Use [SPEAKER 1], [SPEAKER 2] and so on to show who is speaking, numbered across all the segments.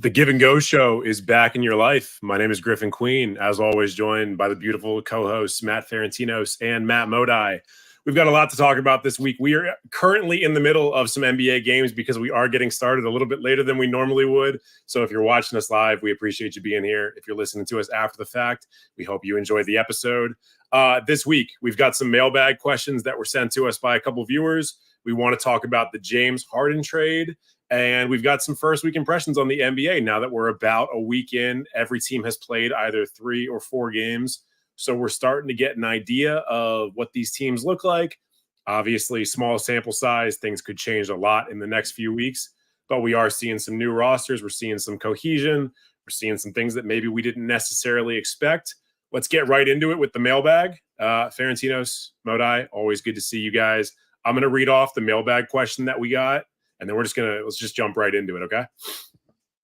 [SPEAKER 1] The Give and Go Show is back in your life. My name is Griffin Queen, as always, joined by the beautiful co-hosts Matt Ferentinos and Matt Modi. We've got a lot to talk about this week. We are currently in the middle of some NBA games because we are getting started a little bit later than we normally would. So if you're watching us live, we appreciate you being here. If you're listening to us after the fact, we hope you enjoyed the episode. This week, we've got some mailbag questions that were sent to us by a couple viewers. We want to talk about the James Harden trade. And we've got some first week impressions on the NBA now that we're about a week in. Every team has played either 3 or 4 games. So we're starting to get an idea of what these teams look like. Obviously, small sample size, things could change a lot in the next few weeks. But we are seeing some new rosters. We're seeing some cohesion. We're seeing some things that maybe we didn't necessarily expect. Let's get right into it with the mailbag. Ferentinos, Modi, always good to see you guys. I'm going to read off the mailbag question that we got. And then let's just jump right into it, okay?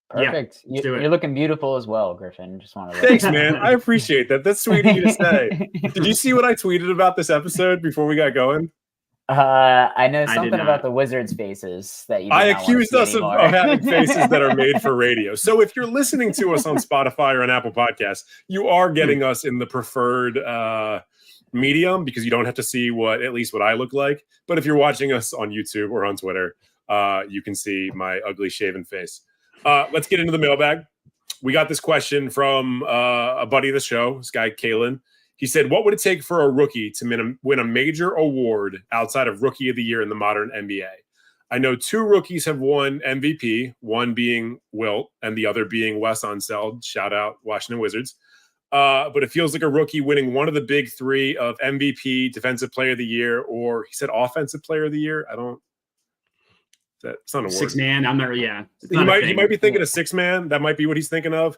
[SPEAKER 2] Perfect. Yeah, you're looking beautiful as well, Griffin. Just want to.
[SPEAKER 1] Thanks, man. I appreciate that. That's sweet of you to say. Did you see what I tweeted about this episode before we got going?
[SPEAKER 2] I know something about the Wizards' faces that you.
[SPEAKER 1] I accused us of having faces that are made for radio. So if you're listening to us on Spotify or on Apple Podcasts, you are getting us in the preferred medium because you don't have to see at least what I look like. But if you're watching us on YouTube or on Twitter, you can see my ugly shaven face. Let's get into the mailbag. We got this question from a buddy of the show, this guy, Kalen. He said, what would it take for a rookie to win a major award outside of Rookie of the Year in the modern NBA? I know 2 rookies have won MVP, one being Wilt and the other being Wes Unseld. Shout out Washington Wizards. But it feels like a rookie winning one of the big 3 of MVP, Defensive Player of the Year, or he said Offensive Player of the Year. That's not a word.
[SPEAKER 3] 6-man. I'm not. Yeah,
[SPEAKER 1] he might be thinking of 6-man. That might be what he's thinking of.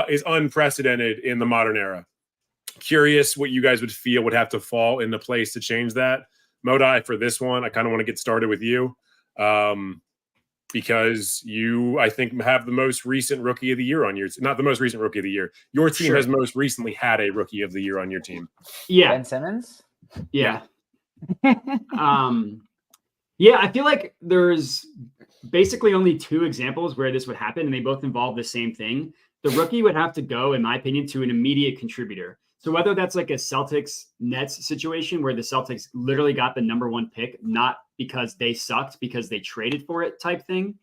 [SPEAKER 1] Is unprecedented in the modern era. Curious what you guys would have to fall into place to change that. Modi, for this one, I kind of want to get started with you, because you, I think, have the most recent Rookie of the Year on your. Not the most recent Rookie of the Year. Your team has most recently had a Rookie of the Year on your team.
[SPEAKER 3] Yeah,
[SPEAKER 2] Ben Simmons.
[SPEAKER 3] Yeah. Yeah, I feel like there's basically only 2 examples where this would happen, and they both involve the same thing. The rookie would have to go, in my opinion, to an immediate contributor. So whether that's like a Celtics-Nets situation where the Celtics literally got the number 1 pick, not because they sucked, because they traded for it type thing,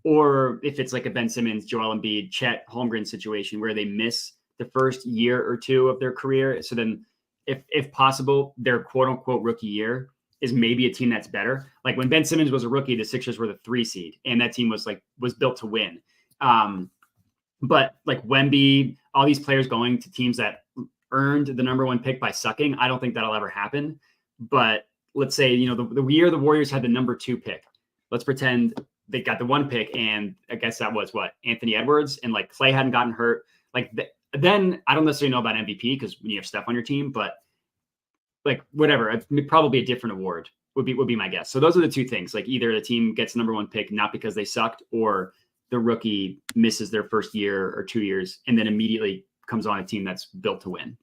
[SPEAKER 3] or if it's like a Ben Simmons, Joel Embiid, Chet Holmgren situation where they miss the first year or 2 of their career. So then if possible, their quote-unquote rookie year is maybe a team that's better. Like when Ben Simmons was a rookie, the Sixers were the 3 seed, and that team was built to win. But like Wemby, all these players going to teams that earned the number 1 pick by sucking, I don't think that'll ever happen. But let's say, the year the Warriors had the number 2 pick, let's pretend they got the 1 pick, and I guess that was Anthony Edwards, and like Clay hadn't gotten hurt. Then I don't necessarily know about MVP because when you have Steph on your team, but like whatever, probably a different award would be my guess. So those are the 2 things. Like either the team gets the number 1 pick not because they sucked, or the rookie misses their first year or 2 years and then immediately comes on a team that's built to win.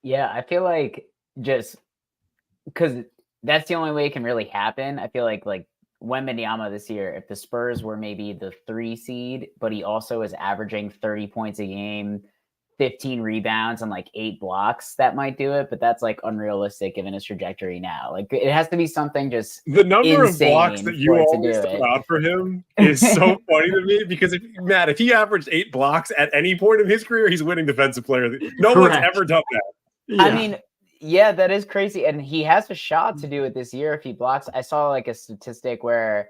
[SPEAKER 2] Yeah, I feel like just because that's the only way it can really happen. I feel like Wembanyama this year, if the Spurs were maybe the 3 seed, but he also is averaging 30 points a game, 15 rebounds and 8 blocks, that might do it, but that's unrealistic given his trajectory now. It has to be something just
[SPEAKER 1] the number of blocks that you always throw out for him is so funny to me because if he averaged 8 blocks at any point in his career, he's winning Defensive Player. No one's ever done that.
[SPEAKER 2] Yeah. I mean, yeah, that is crazy, and he has a shot to do it this year if he blocks. I saw a statistic where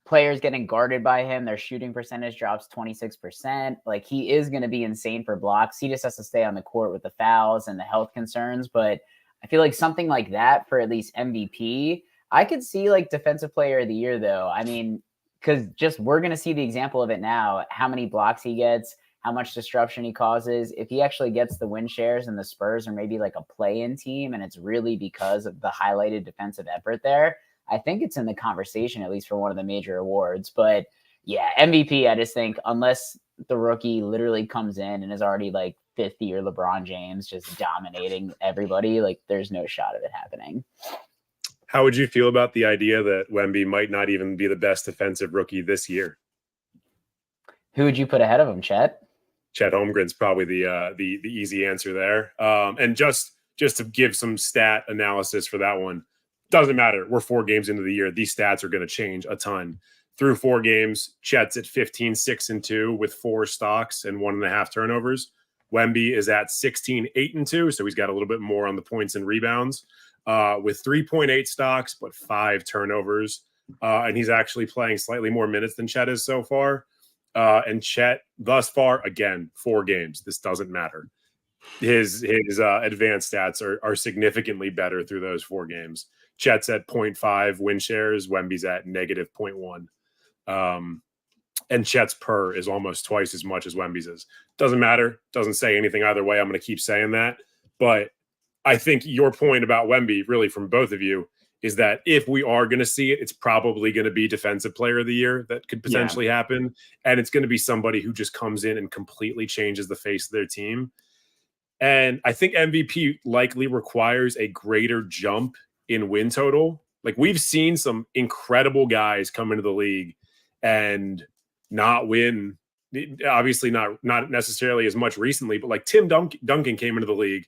[SPEAKER 2] players getting guarded by him, their shooting percentage drops 26%. He is going to be insane for blocks. He just has to stay on the court with the fouls and the health concerns. But I feel like something like that for at least MVP, I could see Defensive Player of the Year though. I mean, because we're going to see the example of it now, how many blocks he gets, how much disruption he causes. If he actually gets the win shares and the Spurs are maybe a play-in team, and it's really because of the highlighted defensive effort there, I think it's in the conversation, at least for one of the major awards. But yeah, MVP, I just think unless the rookie literally comes in and is already 50-year LeBron James just dominating everybody, there's no shot of it happening.
[SPEAKER 1] How would you feel about the idea that Wemby might not even be the best defensive rookie this year?
[SPEAKER 2] Who would you put ahead of him, Chet?
[SPEAKER 1] Chet Holmgren's probably the easy answer there. And just to give some stat analysis for that one, doesn't matter. We're 4 games into the year. These stats are going to change a ton. Through 4 games, Chet's at 15, 6-2 with 4 stocks and 1.5 turnovers. Wemby is at 16, 8-2. So he's got a little bit more on the points and rebounds with 3.8 stocks, but 5 turnovers. And he's actually playing slightly more minutes than Chet is so far. And Chet thus far, again, 4 games. This doesn't matter. His advanced stats are significantly better through those 4 games. Chet's at 0.5 win shares. Wemby's at negative 0.1. And Chet's per is almost twice as much as Wemby's is. Doesn't matter. Doesn't say anything either way. I'm going to keep saying that. But I think your point about Wemby, really from both of you, is that if we are going to see it, it's probably going to be defensive player of the year that could potentially happen. And it's going to be somebody who just comes in and completely changes the face of their team. And I think MVP likely requires a greater jump in win total. Like we've seen some incredible guys come into the league and not win. Obviously not necessarily as much recently, but like Tim Duncan came into the league.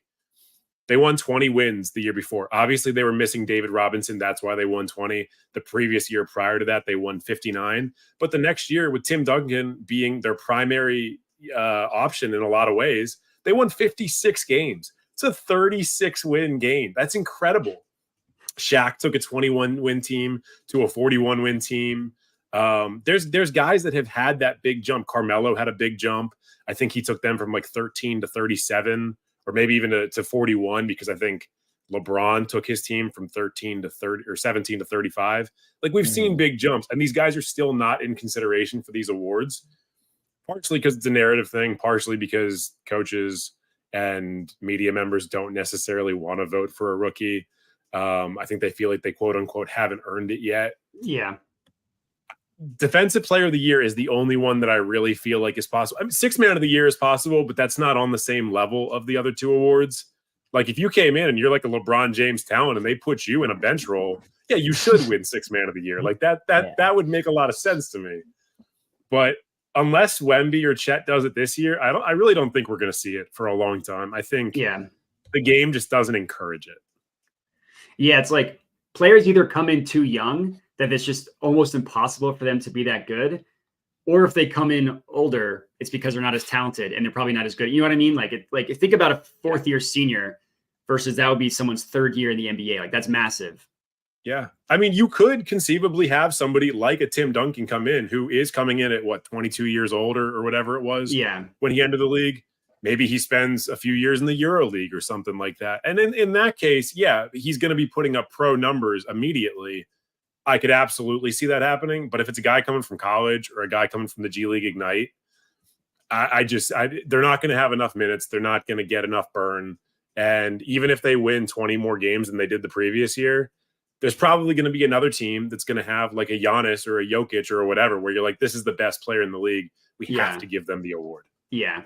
[SPEAKER 1] They won 20 wins the year before. Obviously, they were missing David Robinson. That's why they won 20. The previous year prior to that, they won 59. But the next year, with Tim Duncan being their primary option in a lot of ways, they won 56 games. It's a 36-win game. That's incredible. Shaq took a 21-win team to a 41-win team. There's guys that have had that big jump. Carmelo had a big jump. I think he took them from like 13 to 37. Or maybe even to 41, because I think LeBron took his team from 13 to 30 or 17 to 35. Like we've seen big jumps, and these guys are still not in consideration for these awards, partially because it's a narrative thing, partially because coaches and media members don't necessarily want to vote for a rookie. I think they feel like they quote unquote haven't earned it yet.
[SPEAKER 3] Yeah.
[SPEAKER 1] Defensive player of the year is the only one that I really feel like is possible. I mean, 6th man of the year is possible, but that's not on the same level of the other 2 awards. Like if you came in and you're like a LeBron James talent and they put you in a bench role, yeah, you should win 6th man of the year. Like that would make a lot of sense to me. But unless Wemby or Chet does it this year, I really don't think we're going to see it for a long time. I think the game just doesn't encourage it.
[SPEAKER 3] Yeah, it's like players either come in too young that it's just almost impossible for them to be that good. Or if they come in older, it's because they're not as talented and they're probably not as good. You know what I mean? Like think about a 4th year senior versus that would be someone's 3rd year in the NBA. Like that's massive.
[SPEAKER 1] Yeah. I mean, you could conceivably have somebody like a Tim Duncan come in who is coming in at 22 years old or whatever it was when he entered the league. Maybe he spends a few years in the Euro League or something like that. And in that case, yeah, he's going to be putting up pro numbers immediately. I could absolutely see that happening. But if it's a guy coming from college or a guy coming from the G League Ignite, they're not going to have enough minutes. They're not going to get enough burn. And even if they win 20 more games than they did the previous year, there's probably going to be another team that's going to have like a Giannis or a Jokic or whatever, where you're like, this is the best player in the league. We have to give them the award.
[SPEAKER 3] Yeah.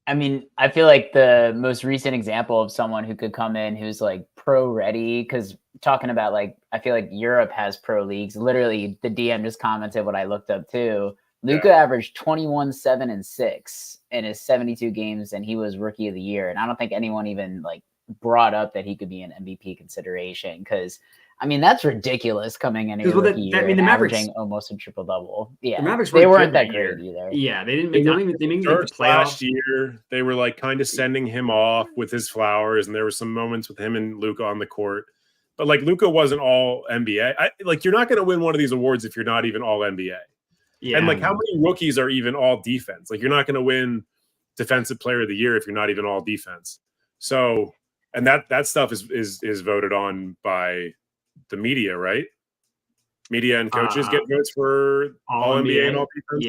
[SPEAKER 2] I mean, I feel like the most recent example of someone who could come in who's like pro ready, because talking about like, I feel like Europe has pro leagues. Literally, the DM just commented what I looked up too. Luka averaged 21, 7, and 6 in his 72 games, and he was rookie of the year. And I don't think anyone even like brought up that he could be an MVP consideration, because I mean, that's ridiculous coming in a rookie year and averaging almost a triple double. Yeah,
[SPEAKER 3] the Mavericks
[SPEAKER 2] they weren't that great either.
[SPEAKER 3] Yeah, they didn't make the playoffs.
[SPEAKER 1] Last year, they were like kind of sending him off with his flowers, and there were some moments with him and Luka on the court. But like Luka wasn't all NBA. Like you're not going to win one of these awards if you're not even all NBA. Yeah. And like how many rookies are even all defense? Like you're not going to win defensive player of the year if you're not even all defense. So, and that stuff is voted on by the media, right? Media and coaches get votes for all NBA and all defense.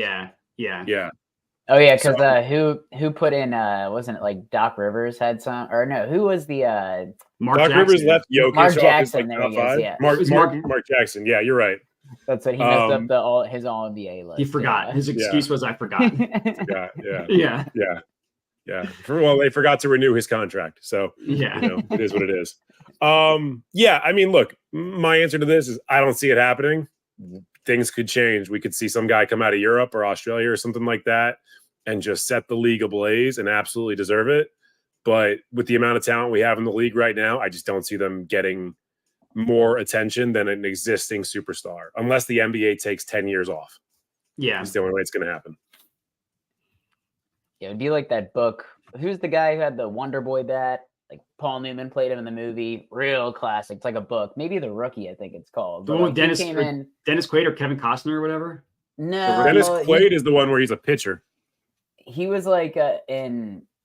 [SPEAKER 1] Yeah.
[SPEAKER 2] Oh yeah, because who put in? Wasn't it like Doc Rivers had some, or no? Who was the
[SPEAKER 1] Doc Rivers left Jokic.
[SPEAKER 2] Mark Jackson. There he is. Yeah,
[SPEAKER 1] Mark Jackson. Yeah, you're right.
[SPEAKER 2] That's what he messed up his all NBA list.
[SPEAKER 3] He forgot. His excuse was, "I forgot."
[SPEAKER 1] Yeah. Well, they forgot to renew his contract, so it is what it is. I mean, look, my answer to this is I don't see it happening. things could change. We could see some guy come out of Europe or Australia or something like that and just set the league ablaze and absolutely deserve it. But with the amount of talent we have in the league right now, I just don't see them getting more attention than an existing superstar, unless the NBA takes 10 years off.
[SPEAKER 3] Yeah.
[SPEAKER 1] It's the only way it's going to happen.
[SPEAKER 2] Yeah, it'd be like that book. Who's the guy who had the Wonder Boy bat? Like Paul Newman played him in the movie. Real classic. It's like a book. Maybe The Rookie, I think it's called.
[SPEAKER 3] The
[SPEAKER 2] But
[SPEAKER 3] one
[SPEAKER 2] like,
[SPEAKER 3] Dennis
[SPEAKER 2] he came in.
[SPEAKER 3] Dennis Quaid or Kevin Costner or whatever.
[SPEAKER 2] No,
[SPEAKER 1] Dennis Quaid is the one where he's a pitcher.
[SPEAKER 2] He was like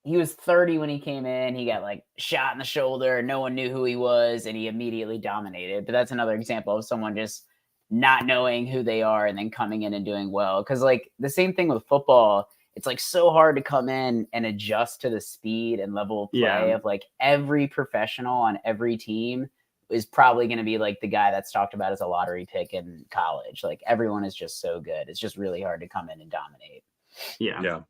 [SPEAKER 2] he was 30 when he came in. He got like shot in the shoulder. No one knew who he was, and he immediately dominated. But that's another example of someone just not knowing who they are and then coming in and doing well. Because like the same thing with football, it's like so hard to come in and adjust to the speed and level of play of like every professional on every team is probably going to be like the guy that's talked about as a lottery pick in college. Like everyone is just so good. It's just really hard to come in and dominate.
[SPEAKER 1] Yeah.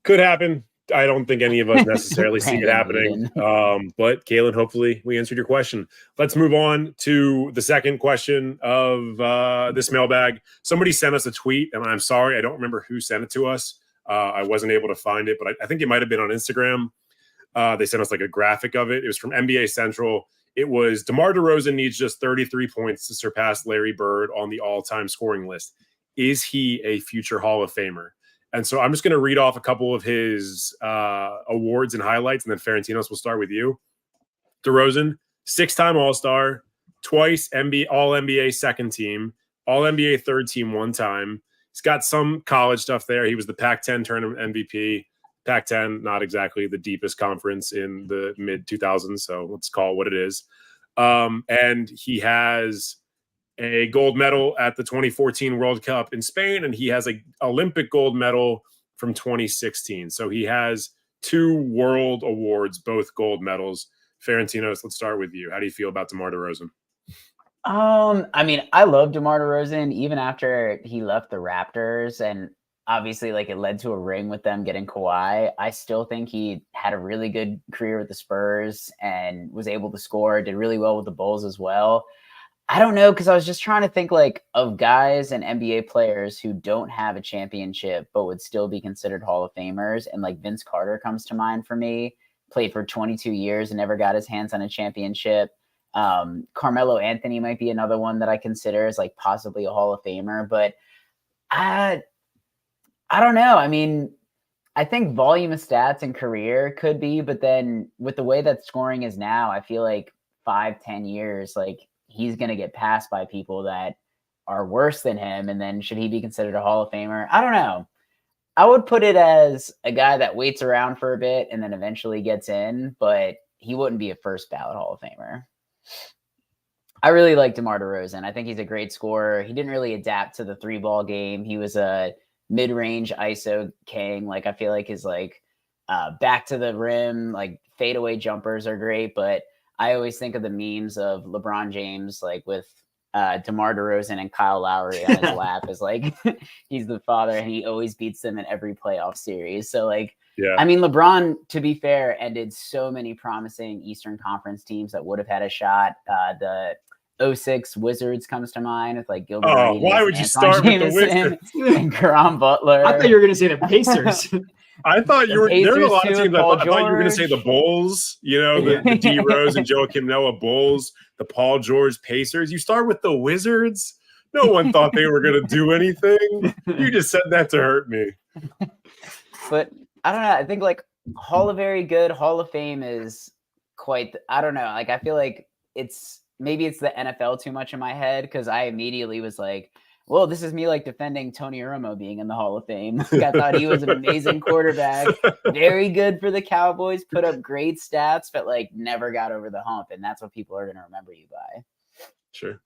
[SPEAKER 1] Could happen. I don't think any of us necessarily see it happening. But Kalen, hopefully we answered your question. Let's move on to the second question of this mailbag. Somebody sent us a tweet, and I'm sorry, I don't remember who sent it to us. I wasn't able to find it, but I think it might have been on Instagram. They sent us like a graphic of it. It was from NBA Central. It was DeMar DeRozan needs just 33 points to surpass Larry Bird on the all-time scoring list. Is he a future Hall of Famer? And so I'm just going to read off a couple of his awards and highlights, and then Ferentinos will start with you. DeRozan, 6-time All-Star, twice All-NBA second team, All-NBA third team one time. He's got some college stuff there. He was the Pac-10 tournament MVP. Pac-10, not exactly the deepest conference in the mid-2000s, so let's call it what it is. And he has a gold medal at the 2014 World Cup in Spain, and he has an Olympic gold medal from 2016. So he has 2 world awards, both gold medals. Ferentinos, let's start with you. How do you feel about DeMar DeRozan?
[SPEAKER 2] I mean, I love DeMar DeRozan even after he left the Raptors, and obviously like it led to a ring with them getting Kawhi. I still think he had a really good career with the Spurs and was able to score, did really well with the Bulls as well. I don't know, because I was just trying to think like of guys and NBA players who don't have a championship but would still be considered Hall of Famers. And like Vince Carter comes to mind for me. Played for 22 years and never got his hands on a championship. Carmelo Anthony might be another one that I consider as like possibly a Hall of Famer. But I don't know. I mean, I think volume of stats and career could be, but then with the way that scoring is now, I feel like 5-10 years, like he's going to get passed by people that are worse than him. And then should he be considered a Hall of Famer? I don't know. I would put it as a guy that waits around for a bit and then eventually gets in, but he wouldn't be a first ballot Hall of Famer. I really like DeMar DeRozan. I think he's a great scorer. He didn't really adapt to the 3-ball game. He was a mid-range ISO king. Like I feel like his like back to the rim, like fadeaway jumpers are great, but I always think of the memes of LeBron James, like with DeMar DeRozan and Kyle Lowry on his lap as like he's the father and he always beats them in every playoff series. So like, yeah. I mean, LeBron, to be fair, ended so many promising Eastern Conference teams that would have had a shot. The 06 Wizards comes to mind with like Gilbert.
[SPEAKER 1] Oh, why would you start with the Wizards
[SPEAKER 2] and Caron Butler?
[SPEAKER 3] I thought you were going to say the Pacers.
[SPEAKER 1] I thought you were. There were a lot of teams. I thought you were going to say the Bulls. You know, the D Rose and Joakim Noah Bulls, the Paul George Pacers. You start with the Wizards. No one thought they were going to do anything. You just said that to hurt me.
[SPEAKER 2] But I don't know. I think like Hall of Very Good, Hall of Fame is quite. I don't know. Like I feel like maybe it's the NFL too much in my head because I immediately was like, well, this is me like defending Tony Romo being in the Hall of Fame. Like, I thought he was an amazing quarterback, very good for the Cowboys, put up great stats, but like never got over the hump. And that's what people are going to remember you by.
[SPEAKER 1] Sure.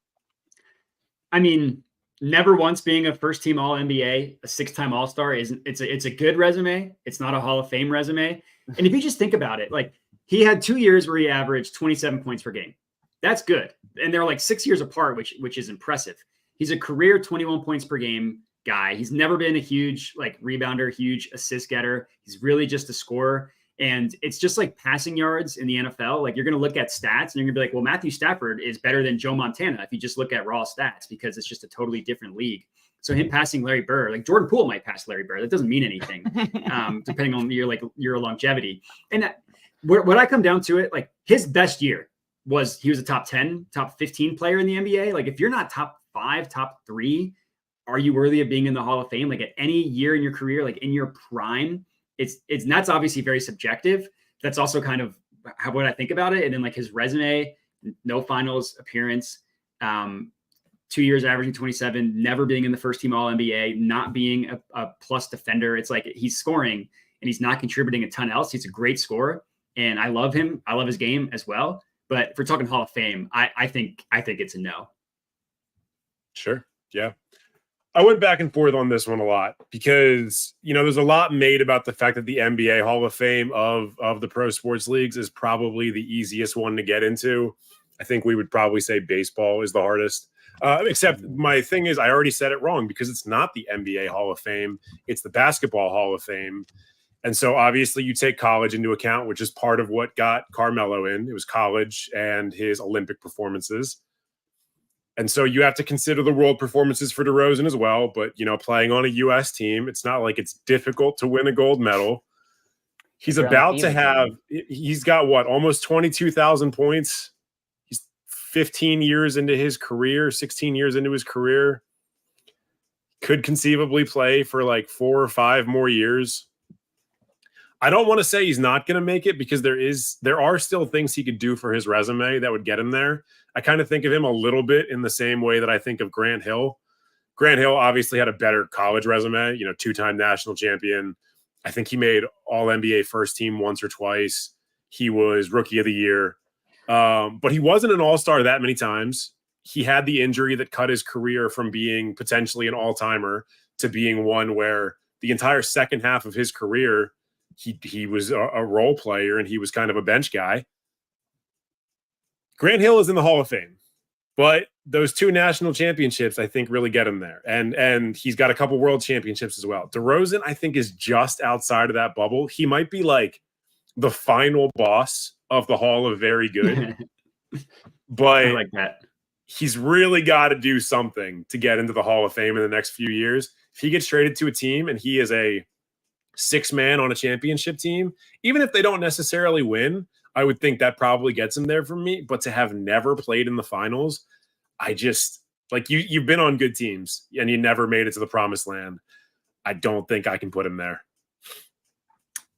[SPEAKER 3] I mean, never once being a first team All NBA, a 6-time All-Star it's a good resume. It's not a Hall of Fame resume. And if you just think about it, like he had 2 years where he averaged 27 points per game. That's good. And they're like 6 years apart, which is impressive. He's a career 21 points per game guy. He's never been a huge like rebounder, huge assist getter. He's really just a scorer. And it's just like passing yards in the NFL. Like you're going to look at stats and you're going to be like, well, Matthew Stafford is better than Joe Montana if you just look at raw stats, because it's just a totally different league. So him passing Larry Bird, like Jordan Poole might pass Larry Bird. That doesn't mean anything, depending on your longevity. And when I come down to it, like his best year was he was a top 10, top 15 player in the NBA. Like if you're not top 5, top 3, are you worthy of being in the Hall of Fame? Like at any year in your career, like in your prime, that's obviously very subjective. That's also kind of what I think about it. And then like his resume, no finals appearance, 2 years averaging 27, never being in the first team All NBA, not being a plus defender. It's like he's scoring and he's not contributing a ton else. He's a great scorer and I love him. I love his game as well. But if we're talking Hall of Fame, I think it's a no.
[SPEAKER 1] Sure. Yeah. I went back and forth on this one a lot because, there's a lot made about the fact that the NBA Hall of Fame of the pro sports leagues is probably the easiest one to get into. I think we would probably say baseball is the hardest. Except my thing is I already said it wrong because it's not the NBA Hall of Fame. It's the Basketball Hall of Fame. And so obviously you take college into account, which is part of what got Carmelo in. It was college and his Olympic performances. And so you have to consider the world performances for DeRozan as well. But, playing on a U.S. team, it's not like it's difficult to win a gold medal. He's about to have – he's got what, almost 22,000 points. He's 15 years into his career, 16 years into his career. Could conceivably play for like 4 or 5 more years. I don't want to say he's not going to make it because there are still things he could do for his resume that would get him there. I kind of think of him a little bit in the same way that I think of Grant Hill. Grant Hill obviously had a better college resume, 2-time national champion. I think he made all NBA first team once or twice. He was rookie of the year. But he wasn't an all-star that many times. He had the injury that cut his career from being potentially an all-timer to being one where the entire second half of his career, he was a role player and he was kind of a bench guy. Grant Hill is in the Hall of Fame, but those 2 national championships, I think, really get him there. And he's got a couple world championships as well. DeRozan, I think, is just outside of that bubble. He might be like the final boss of the Hall of Very Good. But I
[SPEAKER 3] like that.
[SPEAKER 1] He's really got to do something to get into the Hall of Fame in the next few years. If he gets traded to a team and he is a 6-man on a championship team, even if they don't necessarily win, I would think that probably gets him there for me. But to have never played in the finals, I just like you've been on good teams and you never made it to the promised land. I don't think I can put him there.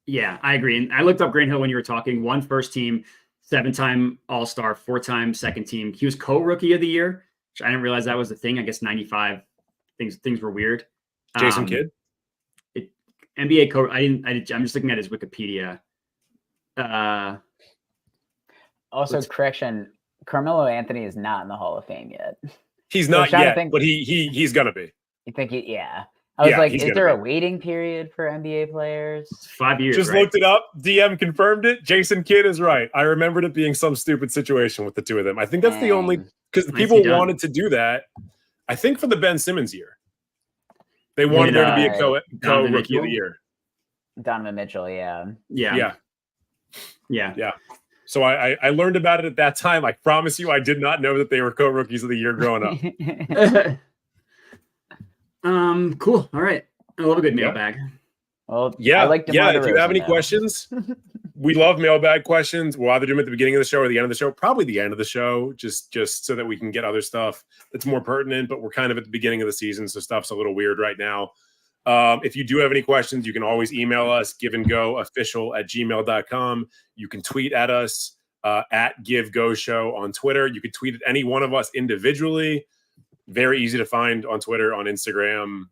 [SPEAKER 3] Yeah, I agree. And I looked up Grant Hill when you were talking. 1 first team, 7-time All-Star, 4-time second team. He was co-rookie of the year, which I didn't realize that was a thing. I guess 95 things were weird.
[SPEAKER 1] Jason Kidd?
[SPEAKER 3] NBA co. I'm just looking at his Wikipedia.
[SPEAKER 2] Also, correction, Carmelo Anthony is not in the Hall of Fame yet.
[SPEAKER 1] He's not yet, but he's going to be.
[SPEAKER 2] You think yeah. I was like, is there a waiting period for NBA players?
[SPEAKER 3] 5 years.
[SPEAKER 1] Just looked it up. DM confirmed it. Jason Kidd is right. I remembered it being some stupid situation with the 2 of them. I think that's the only – because the people wanted to do that, I think, for the Ben Simmons year. They wanted there to be a co-rookie of the year.
[SPEAKER 2] Donovan Mitchell, yeah.
[SPEAKER 1] So I learned about it at that time. I promise you I did not know that they were co-rookies of the year growing up.
[SPEAKER 3] Cool. All right. I love a good mailbag.
[SPEAKER 2] Well,
[SPEAKER 1] yeah.
[SPEAKER 2] I like
[SPEAKER 1] if you have any questions, we love mailbag questions. We'll either do them at the beginning of the show or the end of the show, probably the end of the show, just so that we can get other stuff that's more pertinent, but we're kind of at the beginning of the season, so stuff's a little weird right now. If you do have any questions, you can always email us, giveandgoofficial@gmail.com. You can tweet at us at GiveGoShow on Twitter. You could tweet at any one of us individually. Very easy to find on Twitter, on Instagram,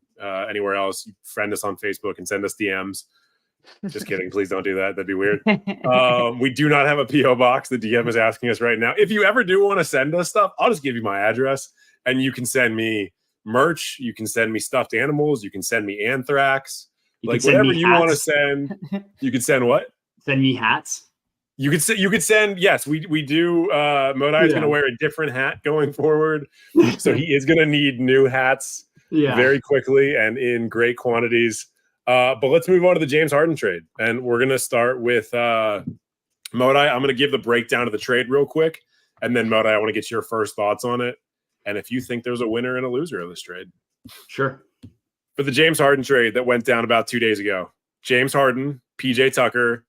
[SPEAKER 1] anywhere else. You friend us on Facebook and send us DMs. Just kidding. Please don't do that. That'd be weird. We do not have a P.O. box. The DM is asking us right now. If you ever do want to send us stuff, I'll just give you my address and you can send me merch. You can send me stuffed animals. You can send me anthrax. Like whatever you want to send. You can send what?
[SPEAKER 3] Send me hats.
[SPEAKER 1] You could send. Yes, we do. Modai is going to wear a different hat going forward. So he is going to need new hats very quickly and in great quantities. But let's move on to the James Harden trade. And we're going to start with Modai. I'm going to give the breakdown of the trade real quick. And then, Modai, I want to get your first thoughts on it. And if you think there's a winner and a loser of this trade.
[SPEAKER 3] Sure.
[SPEAKER 1] For the James Harden trade that went down about 2 days ago, James Harden, PJ Tucker,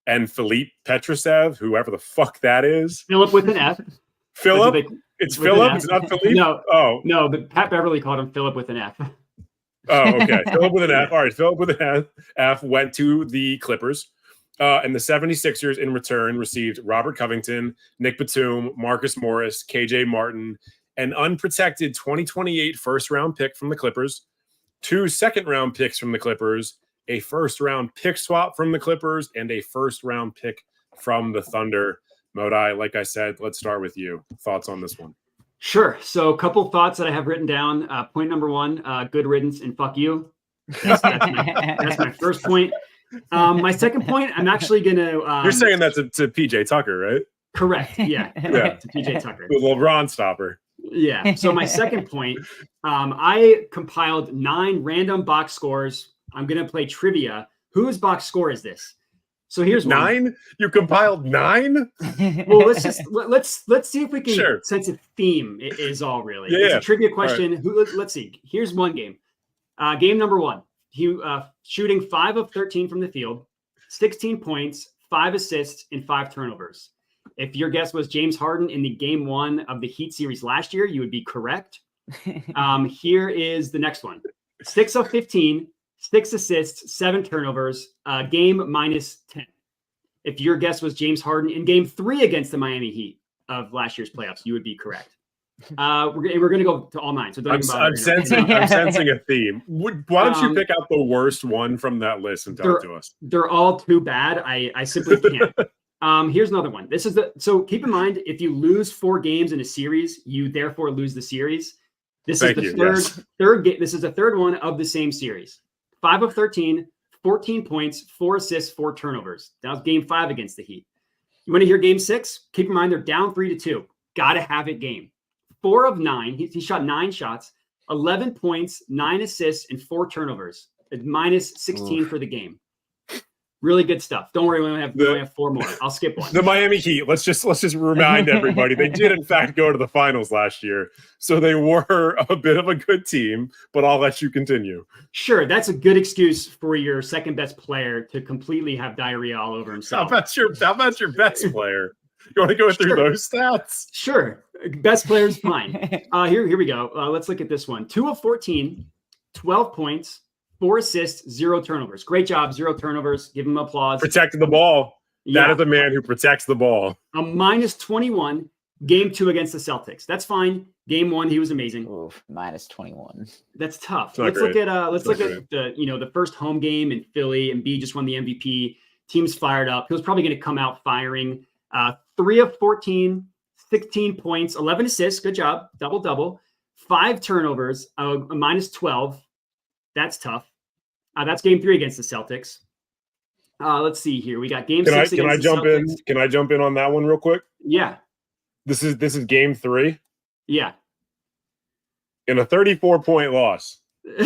[SPEAKER 1] and Philippe Petrusev, whoever the fuck that is.
[SPEAKER 3] Philip with an F.
[SPEAKER 1] Philip? It's Philip? It's not Philippe?
[SPEAKER 3] No, but Pat Beverly called him Philip with an F.
[SPEAKER 1] Oh, okay. Philip with an F. All right. Philip with an F went to the Clippers. And the 76ers in return received Robert Covington, Nick Batum, Marcus Morris, KJ Martin, an unprotected 2028 first-round pick from the Clippers, 2 second-round picks from the Clippers, a first-round pick swap from the Clippers, and a first-round pick from the Thunder. Modai, like I said, let's start with you. Thoughts on this one?
[SPEAKER 3] Sure. So a couple thoughts that I have written down. Point number 1, good riddance and fuck you. That's my first point. My second point, I'm actually going to...
[SPEAKER 1] You're saying that to PJ Tucker, right?
[SPEAKER 3] Correct. Yeah.
[SPEAKER 1] Yeah.
[SPEAKER 3] To PJ Tucker.
[SPEAKER 1] The LeBron stopper.
[SPEAKER 3] Yeah. So my second point, I compiled 9 random box scores. I'm going to play trivia. Whose box score is this? So here's
[SPEAKER 1] 9.
[SPEAKER 3] One.
[SPEAKER 1] You compiled 9.
[SPEAKER 3] Well, let's see if we can sense a theme. It is all really.
[SPEAKER 1] Yeah,
[SPEAKER 3] it's a trivia question.
[SPEAKER 1] Right.
[SPEAKER 3] Let's see. Here's one game. Game number 1. He shooting 5 of 13 from the field, 16 points, 5 assists, and 5 turnovers. If your guess was James Harden in the game 1 of the Heat series last year, you would be correct. Here is the next one. 6 of 15, 6 assists, 7 turnovers, game -10. If your guess was James Harden in game 3 against the Miami Heat of last year's playoffs, you would be correct. We're going to go to all 9. So don't
[SPEAKER 1] I'm sensing a theme. Why don't you pick out the worst one from that list and tell it to us?
[SPEAKER 3] They're all too bad. I simply can't. Here's another one. So keep in mind, if you lose 4 games in a series, you therefore lose the series. This is the third game. This is the third one of the same series. 5 of 13, 14 points, 4 assists, 4 turnovers. That was game 5 against the Heat. You want to hear game 6? Keep in mind, they're down 3-2. Got to have it game. 4 of 9. He shot 9 shots, 11 points, 9 assists, and 4 turnovers. -16 for the game. Really good stuff. Don't worry, we only have 4 more. I'll skip one.
[SPEAKER 1] The Miami Heat. Let's just remind everybody they did in fact go to the finals last year, so they were a bit of a good team. But I'll let you continue.
[SPEAKER 3] Sure, that's a good excuse for your second best player to completely have diarrhea all over himself.
[SPEAKER 1] How about your best player? You want to go through those stats?
[SPEAKER 3] Sure, best player is fine. Here we go. Let's look at this one. 2 of 14, 12 points. 4 assists, 0 turnovers. Great job, 0 turnovers. Give him applause.
[SPEAKER 1] Protected the ball. That is a man who protects the ball.
[SPEAKER 3] A -21, game 2 against the Celtics. That's fine. Game 1, he was amazing.
[SPEAKER 2] Oof, -21.
[SPEAKER 3] That's tough. Let's look at the first home game in Philly. Embiid just won the MVP. Team's fired up. He was probably going to come out firing. 3 of 14, 16 points, 11 assists. Good job. Double. 5 turnovers, a -12. That's tough. That's game 3 against the Celtics. Let's see here. We got game 6 against the Celtics.
[SPEAKER 1] Can I jump in on that one real quick?
[SPEAKER 3] Yeah.
[SPEAKER 1] This is game 3.
[SPEAKER 3] Yeah.
[SPEAKER 1] In a 34-point loss,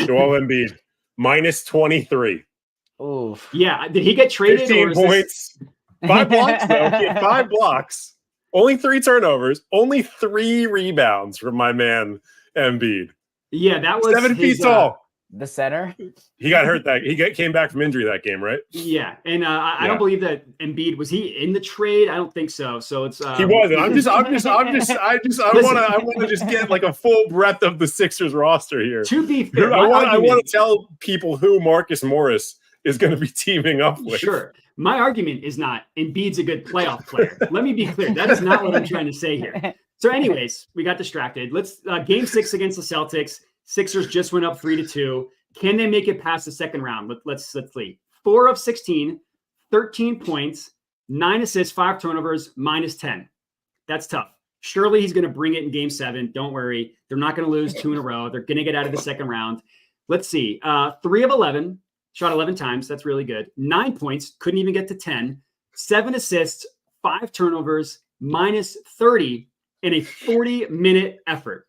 [SPEAKER 1] Joel Embiid, -23.
[SPEAKER 2] Oof.
[SPEAKER 3] Yeah. Did he get traded?
[SPEAKER 1] 15 points. 5 blocks, though. He had 5 blocks. Only 3 turnovers. Only 3 rebounds from my man Embiid.
[SPEAKER 3] Yeah, that was
[SPEAKER 1] 7 feet tall.
[SPEAKER 2] The center.
[SPEAKER 1] He got hurt came back from injury that game, right?
[SPEAKER 3] Yeah, and I don't believe that Embiid was he in the trade. I don't think so. So it's
[SPEAKER 1] he wasn't. I want to just get like a full breadth of the Sixers roster here.
[SPEAKER 3] To be fair,
[SPEAKER 1] I want to tell people who Marcus Morris is going to be teaming up with.
[SPEAKER 3] Sure. My argument is not Embiid's a good playoff player. Let me be clear. That is not what I'm trying to say here. So anyways, we got distracted. Let's game 6 against the Celtics. Sixers just went up 3-2. Can they make it past the second round? Let's see. 4 of 16, 13 points, 9 assists, 5 turnovers, -10. That's tough. Surely he's going to bring it in game 7. Don't worry. They're not going to lose 2 in a row. They're going to get out of the second round. Let's see. 3 of 11, shot 11 times. That's really good. 9 points, couldn't even get to 10. 7 assists, 5 turnovers, -30 in a 40-minute effort.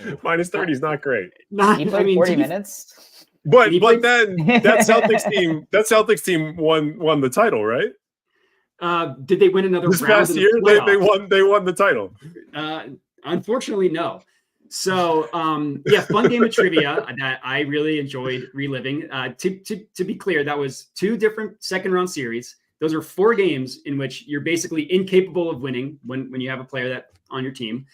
[SPEAKER 1] -30 is not great.
[SPEAKER 2] He played 40 minutes.
[SPEAKER 1] But
[SPEAKER 3] played...
[SPEAKER 1] then that Celtics team won the title, right?
[SPEAKER 3] Did they win another
[SPEAKER 1] this
[SPEAKER 3] round
[SPEAKER 1] past
[SPEAKER 3] in the
[SPEAKER 1] year?
[SPEAKER 3] playoffs?
[SPEAKER 1] They won the title.
[SPEAKER 3] Unfortunately, no. So fun game of trivia that I really enjoyed reliving. To be clear, that was 2 different second round series. Those are 4 games in which you're basically incapable of winning when you have a player that on your team.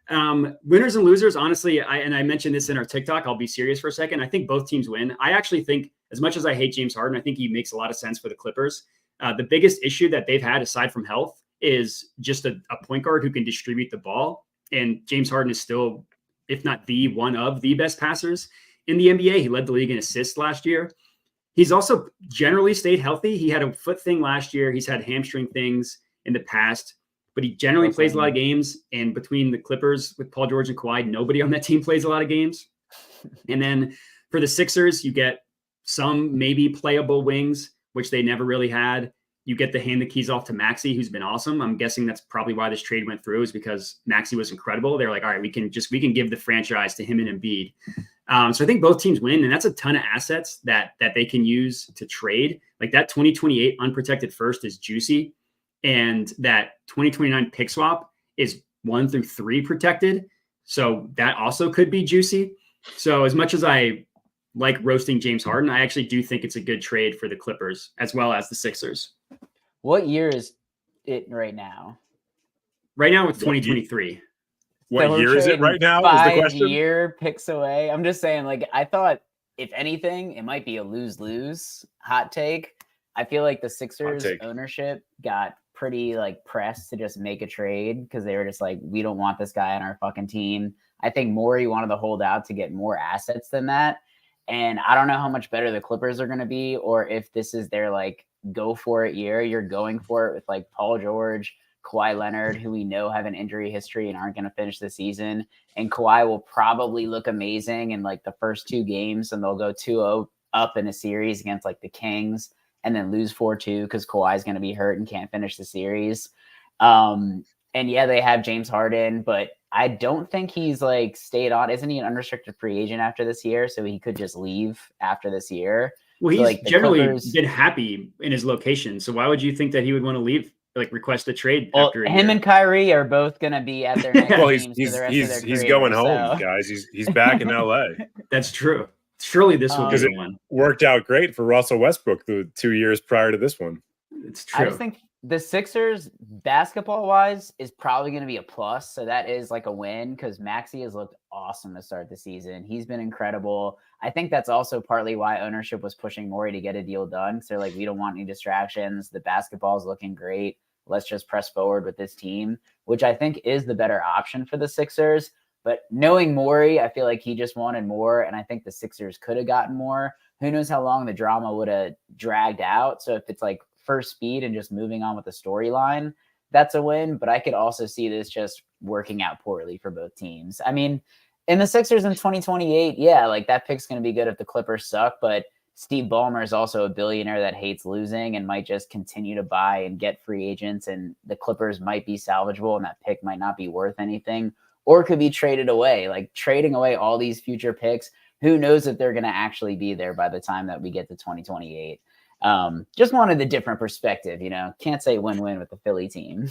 [SPEAKER 3] Winners and losers, honestly, I mentioned this in our TikTok. I'll be serious for a second. I think both teams win. I actually think, as much as I hate James Harden, I think he makes a lot of sense for the Clippers. The biggest issue that they've had, aside from health, is just a point guard who can distribute the ball. And James Harden is still, if not one of the best passers in the NBA. He led the league in assists last year. He's also generally stayed healthy. He had a foot thing last year. He's had hamstring things in the past, but he generally plays a lot of games. And between the Clippers with Paul George and Kawhi, nobody on that team plays a lot of games. And then for the Sixers, you get some maybe playable wings, which they never really had. You get to hand the keys off to Maxey, who's been awesome. I'm guessing that's probably why this trade went through, is because Maxey was incredible. They're like, all right, we can give the franchise to him and Embiid. So I think both teams win, and that's a ton of assets that they can use to trade. Like that 2028 unprotected first is juicy, and that 2029 pick swap is 1 through 3 protected. So that also could be juicy. So as much as I like roasting James Harden, I actually do think it's a good trade for the Clippers as well as the Sixers.
[SPEAKER 2] What year is it right now?
[SPEAKER 3] Right now it's 2023.
[SPEAKER 1] What year is it right now? Is the question?
[SPEAKER 2] 5-year picks away. I'm just saying, like, I thought if anything, it might be a lose-lose. Hot take. I feel like the Sixers ownership got pretty like pressed to just make a trade because they were just like, we don't want this guy on our fucking team. I think Morey wanted to hold out to get more assets than that. And I don't know how much better the Clippers are going to be, or if this is their like go for it year. You're going for it with like Paul George, Kawhi Leonard, who we know have an injury history and aren't going to finish the season. And Kawhi will probably look amazing in like the first 2 games, and they'll go 2-0 up in a series against like the Kings and then lose 4-2 because Kawhi is going to be hurt and can't finish the series. And yeah, they have James Harden, but I don't think he's like stayed on. Isn't he an unrestricted free agent after this year? So he could just leave after this year.
[SPEAKER 3] Well, he's
[SPEAKER 2] like
[SPEAKER 3] generally been happy in his location. So why would you think that he would want to leave, like request a trade after a
[SPEAKER 2] him
[SPEAKER 3] year?
[SPEAKER 2] And Kyrie are both going to be at their next teams for the rest of their
[SPEAKER 1] he's
[SPEAKER 2] career,
[SPEAKER 1] going home, guys. He's back in LA.
[SPEAKER 3] That's true. Surely this will be the one.
[SPEAKER 1] Worked out great for Russell Westbrook the 2 years prior to this one.
[SPEAKER 3] It's true.
[SPEAKER 2] I just think the Sixers, basketball-wise, is probably going to be a plus. So that is like a win because Maxey has looked awesome to start the season. He's been incredible. I think that's also partly why ownership was pushing Morey to get a deal done. So they're like, we don't want any distractions. The basketball is looking great. Let's just press forward with this team, which I think is the better option for the Sixers. But knowing Morey, I feel like he just wanted more, and I think the Sixers could have gotten more. Who knows how long the drama would have dragged out. So if it's like first speed and just moving on with the storyline, that's a win. But I could also see this just working out poorly for both teams. I mean, in the Sixers in 2028, yeah, like that pick's going to be good if the Clippers suck, but Steve Ballmer is also a billionaire that hates losing and might just continue to buy and get free agents, and the Clippers might be salvageable and that pick might not be worth anything, or it could be traded away. Like trading away all these future picks, who knows if they're going to actually be there by the time that we get to 2028. Just wanted the different perspective, you know. Can't say win-win with the Philly team.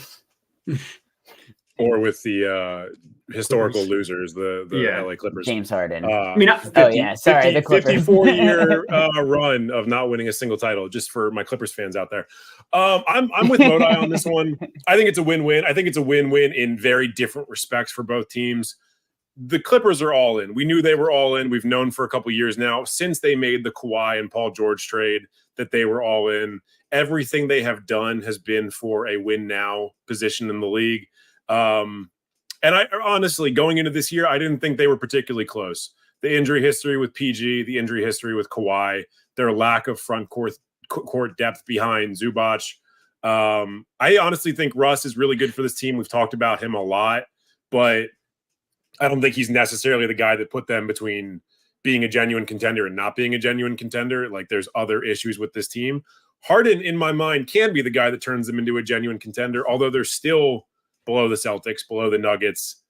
[SPEAKER 1] Or with the historical losers, the LA Clippers.
[SPEAKER 2] James Harden.
[SPEAKER 3] I mean, not 50,
[SPEAKER 2] the Clippers.
[SPEAKER 1] 54-year run of not winning a single title, just for my Clippers fans out there. I'm with Modi on this one. I think it's a win-win. I think it's a win-win in very different respects for both teams. The Clippers are all in. We knew they were all in. We've known for a couple of years now, since they made the Kawhi and Paul George trade, that they were all in. Everything they have done has been for a win-now position in the league. And I honestly, going into this year, I didn't think they were particularly close. The injury history with PG, the injury history with Kawhi, their lack of front court depth behind Zubac. I honestly think Russ is really good for this team. We've talked about him a lot, but I don't think he's necessarily the guy that put them between being a genuine contender and not being a genuine contender. Like, there's other issues with this team. Harden, in my mind, can be the guy that turns them into a genuine contender, although they're still below the Celtics, below the Nuggets.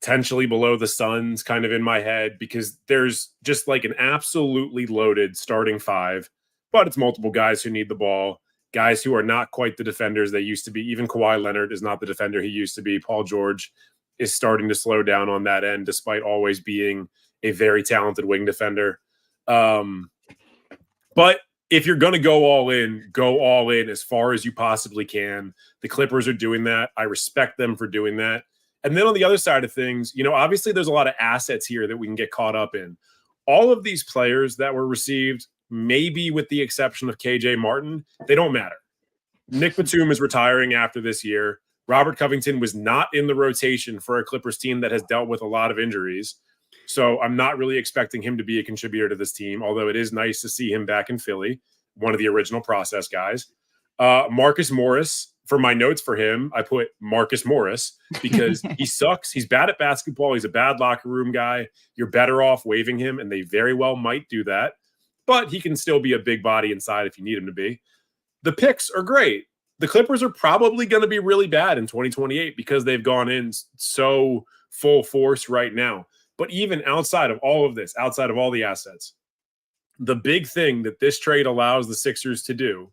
[SPEAKER 1] potentially below the Suns kind of in my head because there's just like an absolutely loaded starting five, but it's multiple guys who need the ball, guys who are not quite the defenders they used to be. Even Kawhi Leonard is not the defender he used to be. Paul George is starting to slow down on that end despite always being a very talented wing defender. But if you're going to go all in as far as you possibly can. The Clippers are doing that. I respect them for doing that. And then on the other side of things, obviously there's a lot of assets here that we can get caught up in. All of these players that were received, maybe with the exception of KJ Martin, they don't matter. Nick Batum is retiring after this year. Robert Covington was not in the rotation for a Clippers team that has dealt with a lot of injuries. So I'm not really expecting him to be a contributor to this team, although it is nice to see him back in Philly, one of the original process guys. Marcus Morris, for my notes for him, I put Marcus Morris because he sucks. He's bad at basketball. He's a bad locker room guy. You're better off waiving him, and they very well might do that. But he can still be a big body inside if you need him to be. The picks are great. The Clippers are probably going to be really bad in 2028 because they've gone in so full force right now. But even outside of all of this, outside of all the assets, the big thing that this trade allows the Sixers to do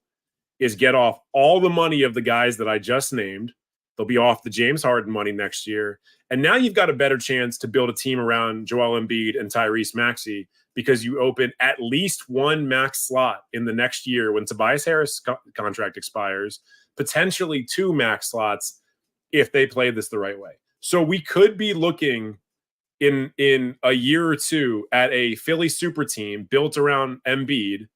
[SPEAKER 1] is get off all the money of the guys that I just named. They'll be off the James Harden money next year. And now you've got a better chance to build a team around Joel Embiid and Tyrese Maxey because you open at least one max slot in the next year when Tobias Harris' contract expires, potentially two max slots if they play this the right way. So we could be looking in a year or two at a Philly super team built around Embiid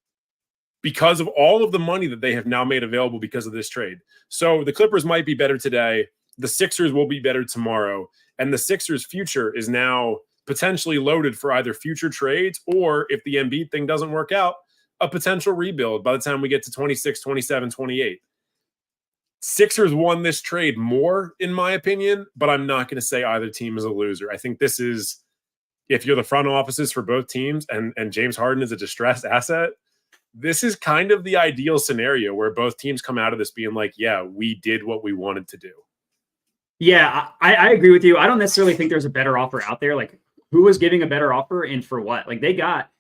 [SPEAKER 1] because of all of the money that they have now made available because of this trade. So the Clippers might be better today. The Sixers will be better tomorrow. And the Sixers' future is now potentially loaded for either future trades or, if the Embiid thing doesn't work out, a potential rebuild by the time we get to 26, 27, 28. Sixers won this trade more, in my opinion, but I'm not going to say either team is a loser. I think this is, if you're the front offices for both teams and James Harden is a distressed asset, this is kind of the ideal scenario where both teams come out of this being like, yeah, we did what we wanted to do.
[SPEAKER 3] Yeah, I agree with you. I don't necessarily think there's a better offer out there. Like, who was giving a better offer and for what? Like, they got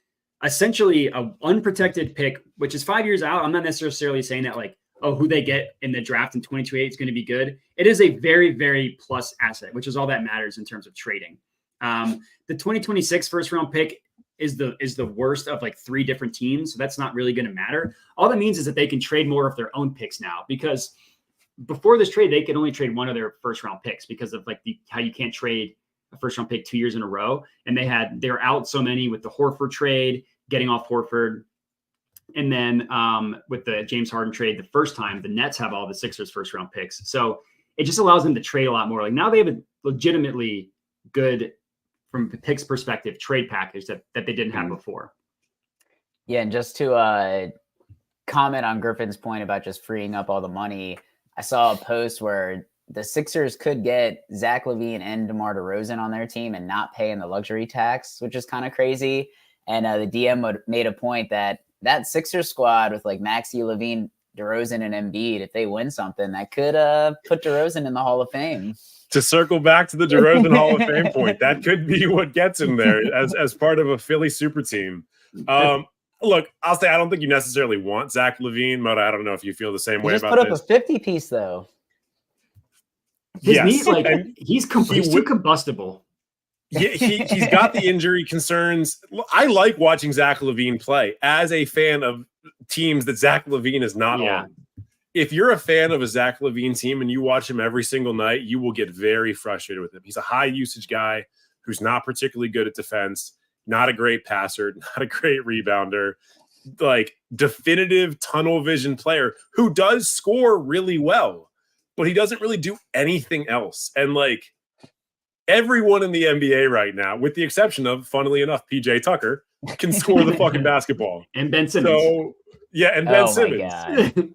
[SPEAKER 3] essentially a unprotected pick, which is 5 years out. I'm not necessarily saying that, like, oh, who they get in the draft in 2028 is going to be good. It is a very, very plus asset, which is all that matters in terms of trading. The 2026 first round pick is the worst of like three different teams. So that's not really going to matter. All that means is that they can trade more of their own picks now, because before this trade, they could only trade one of their first round picks because of like how you can't trade a first round pick 2 years in a row. And they're out so many with the Horford trade, getting off Horford. And then with the James Harden trade, the first time, the Nets have all the Sixers first round picks. So it just allows them to trade a lot more. Like, now they have a legitimately good, from the picks perspective, trade package that they didn't have before.
[SPEAKER 2] Yeah, and just to comment on Griffin's point about just freeing up all the money, I saw a post where the Sixers could get Zach LaVine and DeMar DeRozan on their team and not paying the luxury tax, which is kind of crazy. And the DM made a point that Sixers squad with like Maxey, LaVine, DeRozan, and Embiid, if they win something, that could put DeRozan in the Hall of Fame.
[SPEAKER 1] To circle back to the DeRozan Hall of Fame point, that could be what gets him there as part of a Philly super team. Look, I'll say I don't think you necessarily want Zach LaVine, but I don't know if you feel the same way about this.
[SPEAKER 2] Just put up a 50 piece though.
[SPEAKER 3] He's too combustible.
[SPEAKER 1] Yeah, he's got the injury concerns. I like watching Zach LaVine play as a fan of teams that Zach LaVine is not on. If you're a fan of a Zach LaVine team and you watch him every single night, you will get very frustrated with him. He's a high usage guy who's not particularly good at defense, not a great passer, not a great rebounder, like definitive tunnel vision player who does score really well, but he doesn't really do anything else. And like, everyone in the NBA right now, with the exception of, funnily enough, PJ Tucker, can score the fucking basketball.
[SPEAKER 3] And Ben Simmons.
[SPEAKER 1] So, yeah, and Ben Simmons.
[SPEAKER 2] God.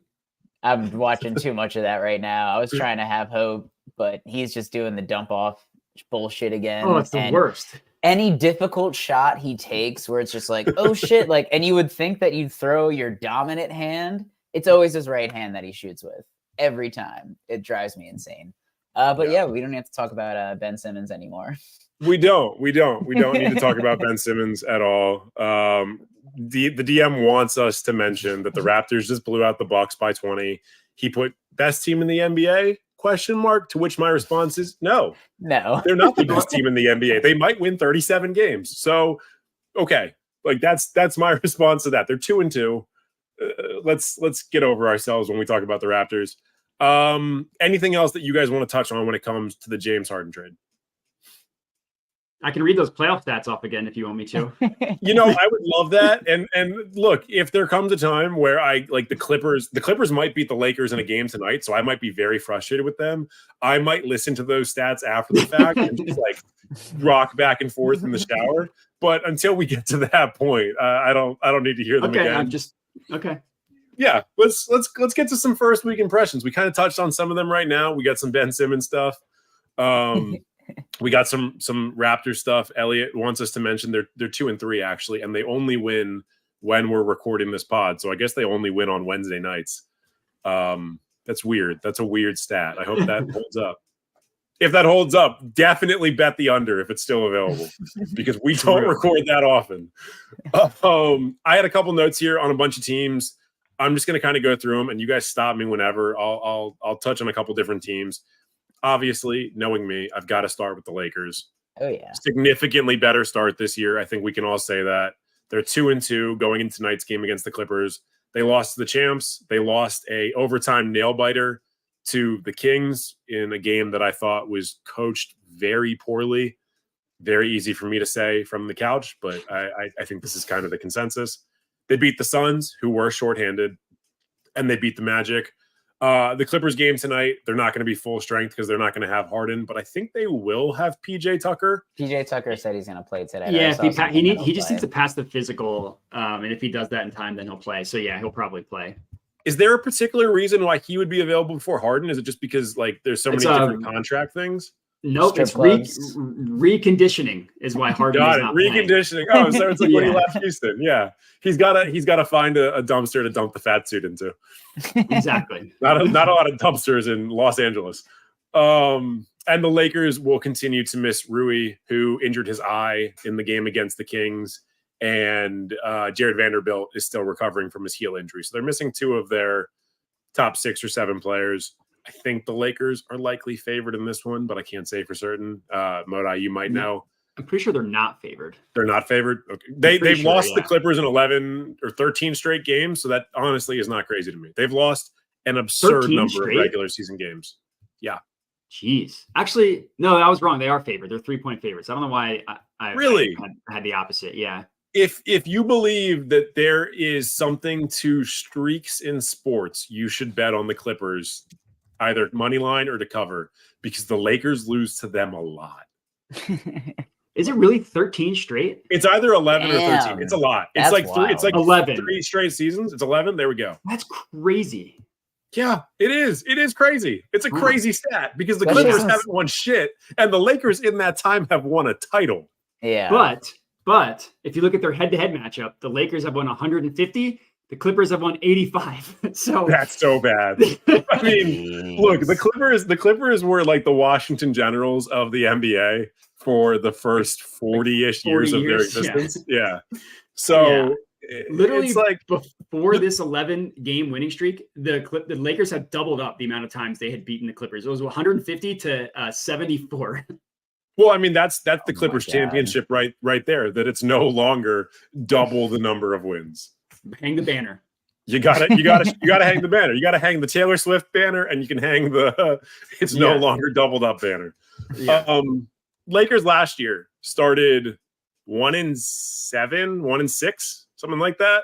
[SPEAKER 2] I'm watching too much of that right now. I was trying to have hope, but he's just doing the dump off bullshit again.
[SPEAKER 3] Oh, it's the worst.
[SPEAKER 2] Any difficult shot he takes where it's just like, oh shit, like, and you would think that you'd throw your dominant hand. It's always his right hand that he shoots with every time. It drives me insane. But yeah, we don't have to talk about Ben Simmons anymore.
[SPEAKER 1] We don't need to talk about Ben Simmons at all. The DM wants us to mention that the Raptors just blew out the Bucks by 20. He put best team in the NBA ? To which my response is no. They're not the best team in the NBA. They might win 37 games. So, okay, like that's my response to that. They're 2-2. Let's get over ourselves when we talk about the Raptors. Anything else that you guys want to touch on when it comes to the James Harden trade?
[SPEAKER 3] I can read those playoff stats off again if you want me to.
[SPEAKER 1] I would love that. And look, if there comes a time where I like the Clippers might beat the Lakers in a game tonight, so I might be very frustrated with them. I might listen to those stats after the fact and just like rock back and forth in the shower. But until we get to that point, I don't need to hear them again.
[SPEAKER 3] Okay.
[SPEAKER 1] Yeah, let's get to some first week impressions. We kind of touched on some of them right now. We got some Ben Simmons stuff. We got some Raptor stuff. Elliot wants us to mention they're 2-3 actually, and they only win when we're recording this pod. So I guess they only win on Wednesday nights. That's weird. That's a weird stat. I hope that holds up. If that holds up, definitely bet the under if it's still available, because we don't record that often. I had a couple notes here on a bunch of teams. I'm just going to kind of go through them, and you guys stop me whenever. I'll touch on a couple different teams. Obviously, knowing me, I've got to start with the Lakers.
[SPEAKER 2] Oh, yeah.
[SPEAKER 1] Significantly better start this year. I think we can all say that. They're 2-2 going into tonight's game against the Clippers. They lost to the champs. They lost a overtime nail biter to the Kings in a game that I thought was coached very poorly. Very easy for me to say from the couch, but I think this is kind of the consensus. They beat the Suns, who were shorthanded, and they beat the Magic. The Clippers game tonight, they're not going to be full strength because they're not going to have Harden, but I think they will have PJ Tucker.
[SPEAKER 2] PJ Tucker said he's going to play today.
[SPEAKER 3] Yeah, he just needs to pass the physical, and if he does that in time, then he'll play. So yeah, he'll probably play.
[SPEAKER 1] Is there a particular reason why he would be available before Harden? Is it just because like there's so many different contract things?
[SPEAKER 3] Nope, it's reconditioning is why Harden is not
[SPEAKER 1] reconditioning.
[SPEAKER 3] Playing.
[SPEAKER 1] Oh, so it's like when he left Houston. Yeah, he's got to find a dumpster to dump the fat suit into.
[SPEAKER 3] Exactly.
[SPEAKER 1] Not a lot of dumpsters in Los Angeles. And the Lakers will continue to miss Rui, who injured his eye in the game against the Kings, and Jared Vanderbilt is still recovering from his heel injury. So they're missing two of their top 6 or 7 players. I think the Lakers are likely favored in this one, but I can't say for certain. Modi, you might know.
[SPEAKER 3] I'm pretty sure they're not favored.
[SPEAKER 1] They're not favored? Okay. They've lost the Clippers in 11 or 13 straight games, so that honestly is not crazy to me. They've lost an absurd number of regular season games. Yeah.
[SPEAKER 3] Jeez. Actually, no, I was wrong. They are favored. They're 3-point favorites. I don't know why I had the opposite. Yeah.
[SPEAKER 1] If you believe that there is something to streaks in sports, you should bet on the Clippers, either money line or to cover, because the Lakers lose to them a lot.
[SPEAKER 3] Is it really 13 straight?
[SPEAKER 1] It's either 11 or 13. It's a lot. It's like
[SPEAKER 2] wild.
[SPEAKER 1] It's like
[SPEAKER 3] 11.
[SPEAKER 1] 3 straight seasons. It's 11. There we go.
[SPEAKER 3] That's crazy.
[SPEAKER 1] Yeah, it is. It is crazy. It's a crazy stat because the Clippers haven't won shit, and the Lakers in that time have won a title.
[SPEAKER 2] Yeah.
[SPEAKER 3] But if you look at their head-to-head matchup, the Lakers have won 150. The Clippers have won 85. So
[SPEAKER 1] that's so bad. I mean, look, the Clippers were like the Washington Generals of the NBA for the first 40-ish years of their existence. Yeah. So
[SPEAKER 3] literally,
[SPEAKER 1] it's like
[SPEAKER 3] before this 11-game winning streak, the Lakers had doubled up the amount of times they had beaten the Clippers. It was 150 to 74.
[SPEAKER 1] Well, I mean, that's the Clippers championship right there. That it's no longer double the number of wins.
[SPEAKER 3] Hang the banner.
[SPEAKER 1] You gotta hang the banner. You gotta hang the Taylor Swift banner, and you can hang the it's no longer doubled up banner. Yeah. Lakers last year started 1-7, 1-6, something like that.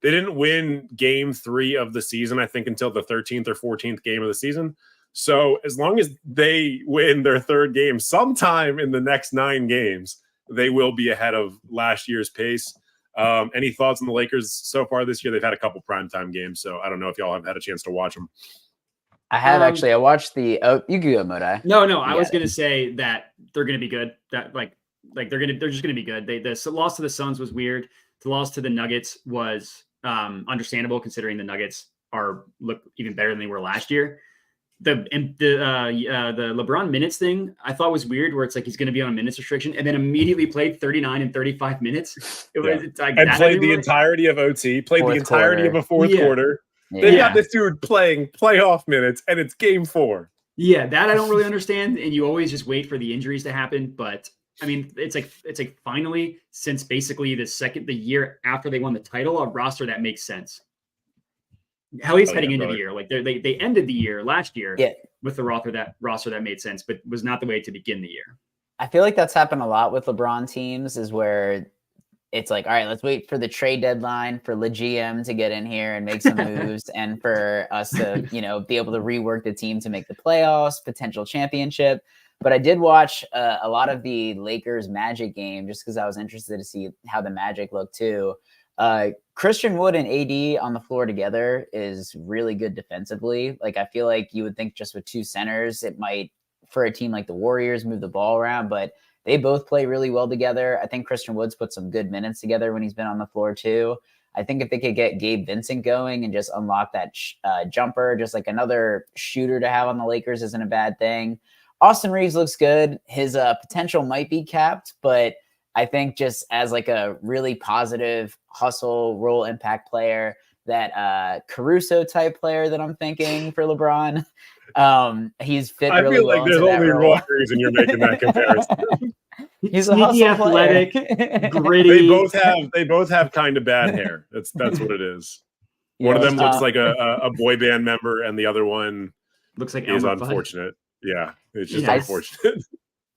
[SPEAKER 1] They didn't win game 3 of the season, I think, until the 13th or 14th game of the season. So as long as they win their 3rd game sometime in the next 9 games, they will be ahead of last year's pace. Any thoughts on the Lakers so far this year? They've had a couple primetime games, so I don't know if y'all have had a chance to watch them.
[SPEAKER 2] I have actually. I watched the. Oh, you can go, Modi.
[SPEAKER 3] No. I was gonna say that they're gonna be good. That like they're just gonna be good. The loss to the Suns was weird. The loss to the Nuggets was understandable considering the Nuggets look even better than they were last year. the LeBron minutes thing I thought was weird, where it's like he's going to be on a minutes restriction, and then immediately played 39 and 35 minutes. It's like
[SPEAKER 1] and
[SPEAKER 3] that
[SPEAKER 1] played the entirety of OT, played the entirety of a fourth quarter. They've got this dude playing playoff minutes, and it's game 4.
[SPEAKER 3] Yeah, that I don't really understand. And you always just wait for the injuries to happen. But I mean, it's like finally, since basically the year after they won the title, a roster that makes sense. At least heading into the year, like they ended the year last year with the roster that made sense, but was not the way to begin the year.
[SPEAKER 2] I feel like that's happened a lot with LeBron teams, is where it's like, all right, let's wait for the trade deadline for the GM to get in here and make some moves, and for us to, be able to rework the team to make the playoffs, potential championship. But I did watch a lot of the Lakers Magic game just because I was interested to see how the Magic looked too. Christian Wood and AD on the floor together is really good defensively. Like, I feel like you would think just with 2 centers, it might, for a team like the Warriors, move the ball around, but they both play really well together. I think Christian Wood's put some good minutes together when he's been on the floor too. I think if they could get Gabe Vincent going and just unlock that jumper, just like another shooter to have on the Lakers isn't a bad thing. Austin Reeves looks good. His potential might be capped, but I think just as like a really positive hustle role impact player, that Caruso type player that I'm thinking for LeBron, he's fit really well. I feel like there's only one reason you're making that comparison. He's
[SPEAKER 3] sneaky, athletic, gritty.
[SPEAKER 1] They both have kind of bad hair. That's what it is. One of them looks like a boy band member, and the other one
[SPEAKER 3] looks like
[SPEAKER 1] is unfortunate. Yeah, it's just unfortunate.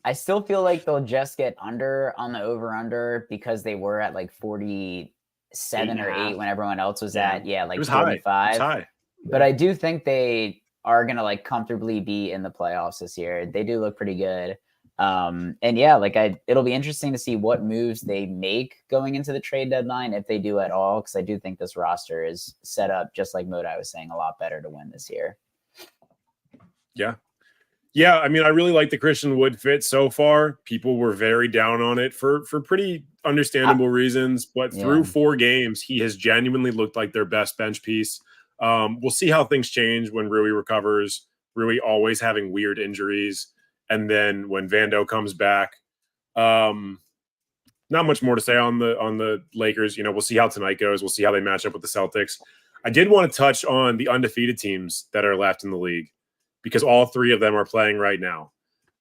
[SPEAKER 2] I still feel like they'll just get under on the over-under because they were at like 47 or 8 when everyone else was at like 45.
[SPEAKER 1] High.
[SPEAKER 2] But I do think they are going to like comfortably be in the playoffs this year. They do look pretty good. It'll be interesting to see what moves they make going into the trade deadline, if they do at all, because I do think this roster is set up, just like Modai was saying, a lot better to win this year.
[SPEAKER 1] Yeah, I mean, I really like the Christian Wood fit so far. People were very down on it for pretty understandable reasons, but through 4 games, he has genuinely looked like their best bench piece. We'll see how things change when Rui recovers. Rui always having weird injuries. And then when Vando comes back, not much more to say on the Lakers. We'll see how tonight goes. We'll see how they match up with the Celtics. I did want to touch on the undefeated teams that are left in the league, because all 3 of them are playing right now.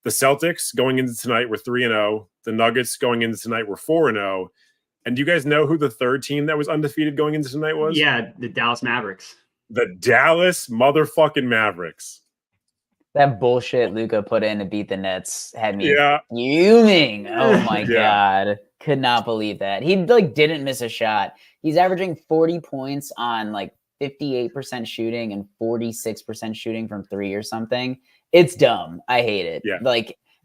[SPEAKER 1] The Celtics going into tonight were 3-0. The Nuggets going into tonight were 4-0. And do you guys know who the 3rd team that was undefeated going into tonight was?
[SPEAKER 3] Yeah, the Dallas Mavericks.
[SPEAKER 1] The Dallas motherfucking Mavericks.
[SPEAKER 2] That bullshit Luka put in to beat the Nets had me fuming. Oh my God. Could not believe that. He didn't miss a shot. He's averaging 40 points on 58% shooting and 46% shooting from 3 or something. It's dumb. I hate it.
[SPEAKER 1] Yeah.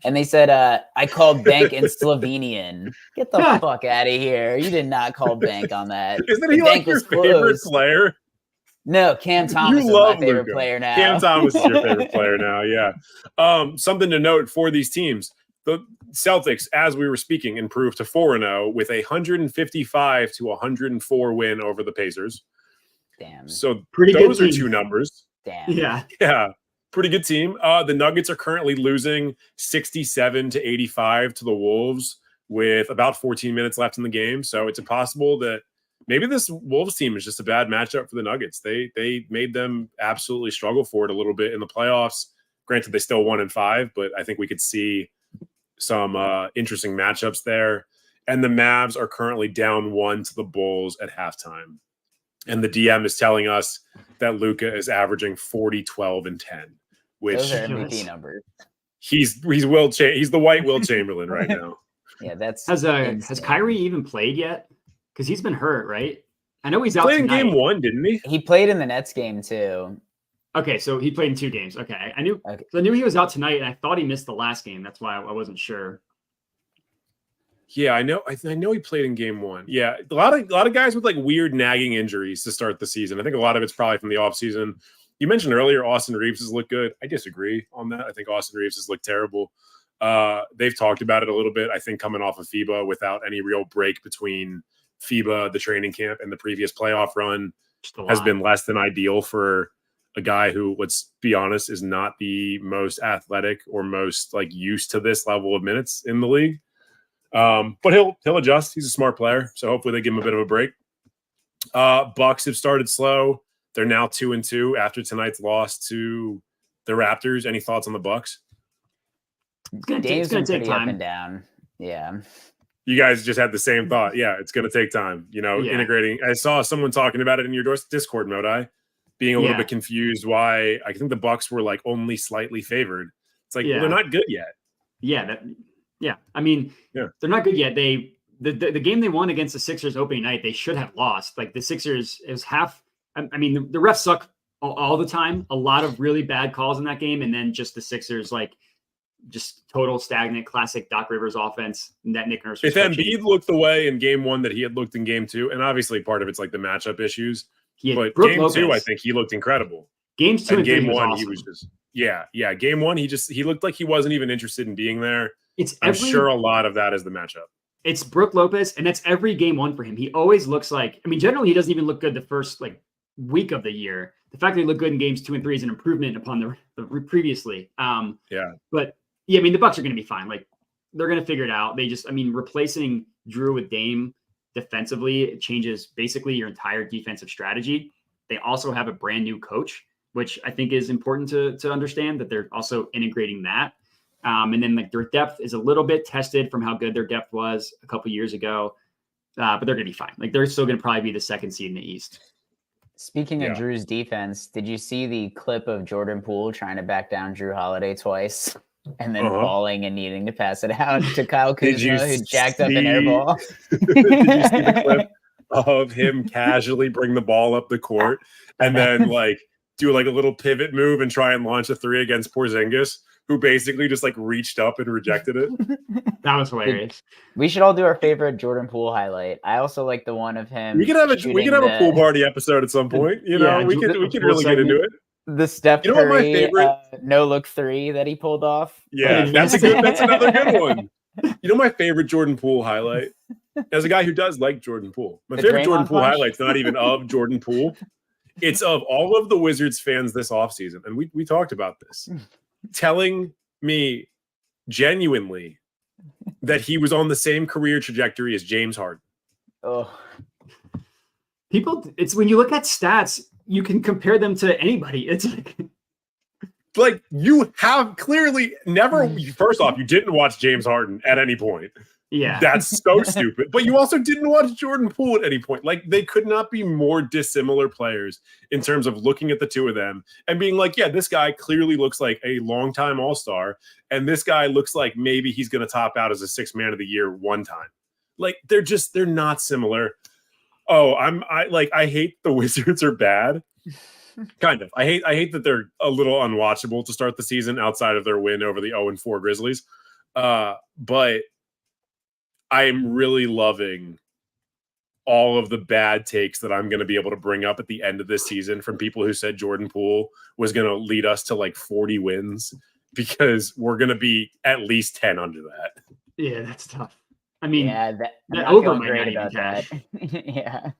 [SPEAKER 2] And they said, I called bank in Slovenian. Get the fuck out of here. You did not call bank on that.
[SPEAKER 1] Isn't he your favorite player?
[SPEAKER 2] No, Cam Thomas is my favorite player now.
[SPEAKER 1] Cam Thomas is your favorite player now, yeah. Something to note for these teams. The Celtics, as we were speaking, improved to 4-0 with a 155-104 win over the Pacers.
[SPEAKER 2] Damn.
[SPEAKER 1] So
[SPEAKER 3] pretty
[SPEAKER 1] those
[SPEAKER 3] good
[SPEAKER 1] are
[SPEAKER 3] team.
[SPEAKER 1] 2 numbers.
[SPEAKER 2] Damn.
[SPEAKER 1] Yeah. Pretty good team. The Nuggets are currently losing 67-85 to the Wolves with about 14 minutes left in the game. So it's possible that maybe this Wolves team is just a bad matchup for the Nuggets. They made them absolutely struggle for it a little bit in the playoffs. Granted, they still 1-5, but I think we could see some interesting matchups there. And the Mavs are currently down 1 to the Bulls at halftime. And the DM is telling us that Luka is averaging 40, 12, and 10, which
[SPEAKER 2] those are MVP numbers.
[SPEAKER 1] He's the white Will Chamberlain right now.
[SPEAKER 2] Yeah, that's
[SPEAKER 3] has Kyrie even played yet? Because he's been hurt, right? I know he's out.
[SPEAKER 1] Played in game 1, didn't he?
[SPEAKER 2] He played in the Nets game too.
[SPEAKER 3] Okay, so he played in 2 games. Okay, I knew he was out tonight, and I thought he missed the last game. That's why I wasn't sure.
[SPEAKER 1] Yeah, I know. I know he played in game 1. Yeah, a lot of guys with weird nagging injuries to start the season. I think a lot of it's probably from the offseason. You mentioned earlier Austin Reeves has looked good. I disagree on that. I think Austin Reeves has looked terrible. They've talked about it a little bit. I think coming off of FIBA without any real break between FIBA, the training camp, and the previous playoff run has been less than ideal for a guy who, let's be honest, is not the most athletic or most like used to this level of minutes in the league. But he'll adjust. He's a smart player, so hopefully they give him a bit of a break. Bucks have started slow. They're now 2-2 after tonight's loss to the Raptors. Any thoughts on the Bucks?
[SPEAKER 2] Dame's been pretty up and down. Yeah.
[SPEAKER 1] You guys just had the same thought. Yeah, it's going to take time. Integrating. I saw someone talking about it in your Discord, Modai, being a little bit confused why I think the Bucks were like only slightly favored. It's like, well, they're not good yet.
[SPEAKER 3] I mean, they're not good yet. The game they won against the Sixers opening night, they should have lost. Like the Sixers is half. I mean, the refs suck all the time. A lot of really bad calls in that game, and then just the Sixers like just total stagnant, classic Doc Rivers offense. That Nick Nurse.
[SPEAKER 1] If Embiid looked the way in game 1 that he had looked in game 2, and obviously part of it's like the matchup issues, but
[SPEAKER 3] Brook
[SPEAKER 1] game
[SPEAKER 3] Lopez.
[SPEAKER 1] 2, I think he looked incredible.
[SPEAKER 3] Games 2 and
[SPEAKER 1] game
[SPEAKER 3] 3
[SPEAKER 1] 1,
[SPEAKER 3] awesome.
[SPEAKER 1] he was just Game 1, he looked like he wasn't even interested in being there.
[SPEAKER 3] I'm
[SPEAKER 1] sure a lot of that is the matchup.
[SPEAKER 3] It's Brook Lopez, and that's every game 1 for him. He always looks like. I mean, generally he doesn't even look good the first like week of the year. The fact that he looked good in games 2 and 3 is an improvement upon the previously. But yeah, I mean, the Bucks are going to be fine. Like they're going to figure it out. Replacing Drew with Dame defensively, it changes basically your entire defensive strategy. They also have a brand new coach, which I think is important to understand that they're also integrating that. And then like their depth is a little bit tested from how good their depth was a couple years ago, but they're going to be fine. Like they're still going to probably be the second seed in the East.
[SPEAKER 2] Speaking of Drew's defense, did you see the clip of Jordan Poole trying to back down Drew Holiday twice and then falling and needing to pass it out to Kyle Kuzma, who jacked up an air ball?
[SPEAKER 1] Did you see the clip of him casually bring the ball up the court and then like do like a little pivot move and try and launch a 3 against Porzingis, who basically just like reached up and rejected it?
[SPEAKER 3] That was hilarious.
[SPEAKER 2] We should all do our favorite Jordan Poole highlight. I also like the one of him.
[SPEAKER 1] We can have a pool party episode at some point. We can really get into it.
[SPEAKER 2] The Steph Curry no look 3 that he pulled off.
[SPEAKER 1] Yeah, that's another good one. My favorite Jordan Poole highlight, as a guy who does like Jordan Poole, my favorite Jordan Poole highlight's not even of Jordan Poole. It's of all of the Wizards fans this offseason. And we talked about this, telling me genuinely that he was on the same career trajectory as James Harden.
[SPEAKER 2] Oh,
[SPEAKER 3] it's when you look at stats, you can compare them to anybody. It's
[SPEAKER 1] like you have clearly never. First off, you didn't watch James Harden at any point.
[SPEAKER 3] Yeah,
[SPEAKER 1] that's so stupid. But you also didn't watch Jordan Poole at any point. Like they could not be more dissimilar players in terms of looking at the two of them and being like, yeah, this guy clearly looks like a longtime All-Star, and this guy looks like maybe he's going to top out as a 6th man of the year one time. Like they're not similar. Oh, I hate the Wizards are bad. Kind of. I hate that they're a little unwatchable to start the season outside of their win over the 0-4 Grizzlies. But I'm really loving all of the bad takes that I'm going to be able to bring up at the end of this season from people who said Jordan Poole was going to lead us to like 40 wins, because we're going to be at least 10 under that.
[SPEAKER 3] Yeah, that's tough. I mean,
[SPEAKER 2] that
[SPEAKER 3] over might not even cash.
[SPEAKER 2] Yeah.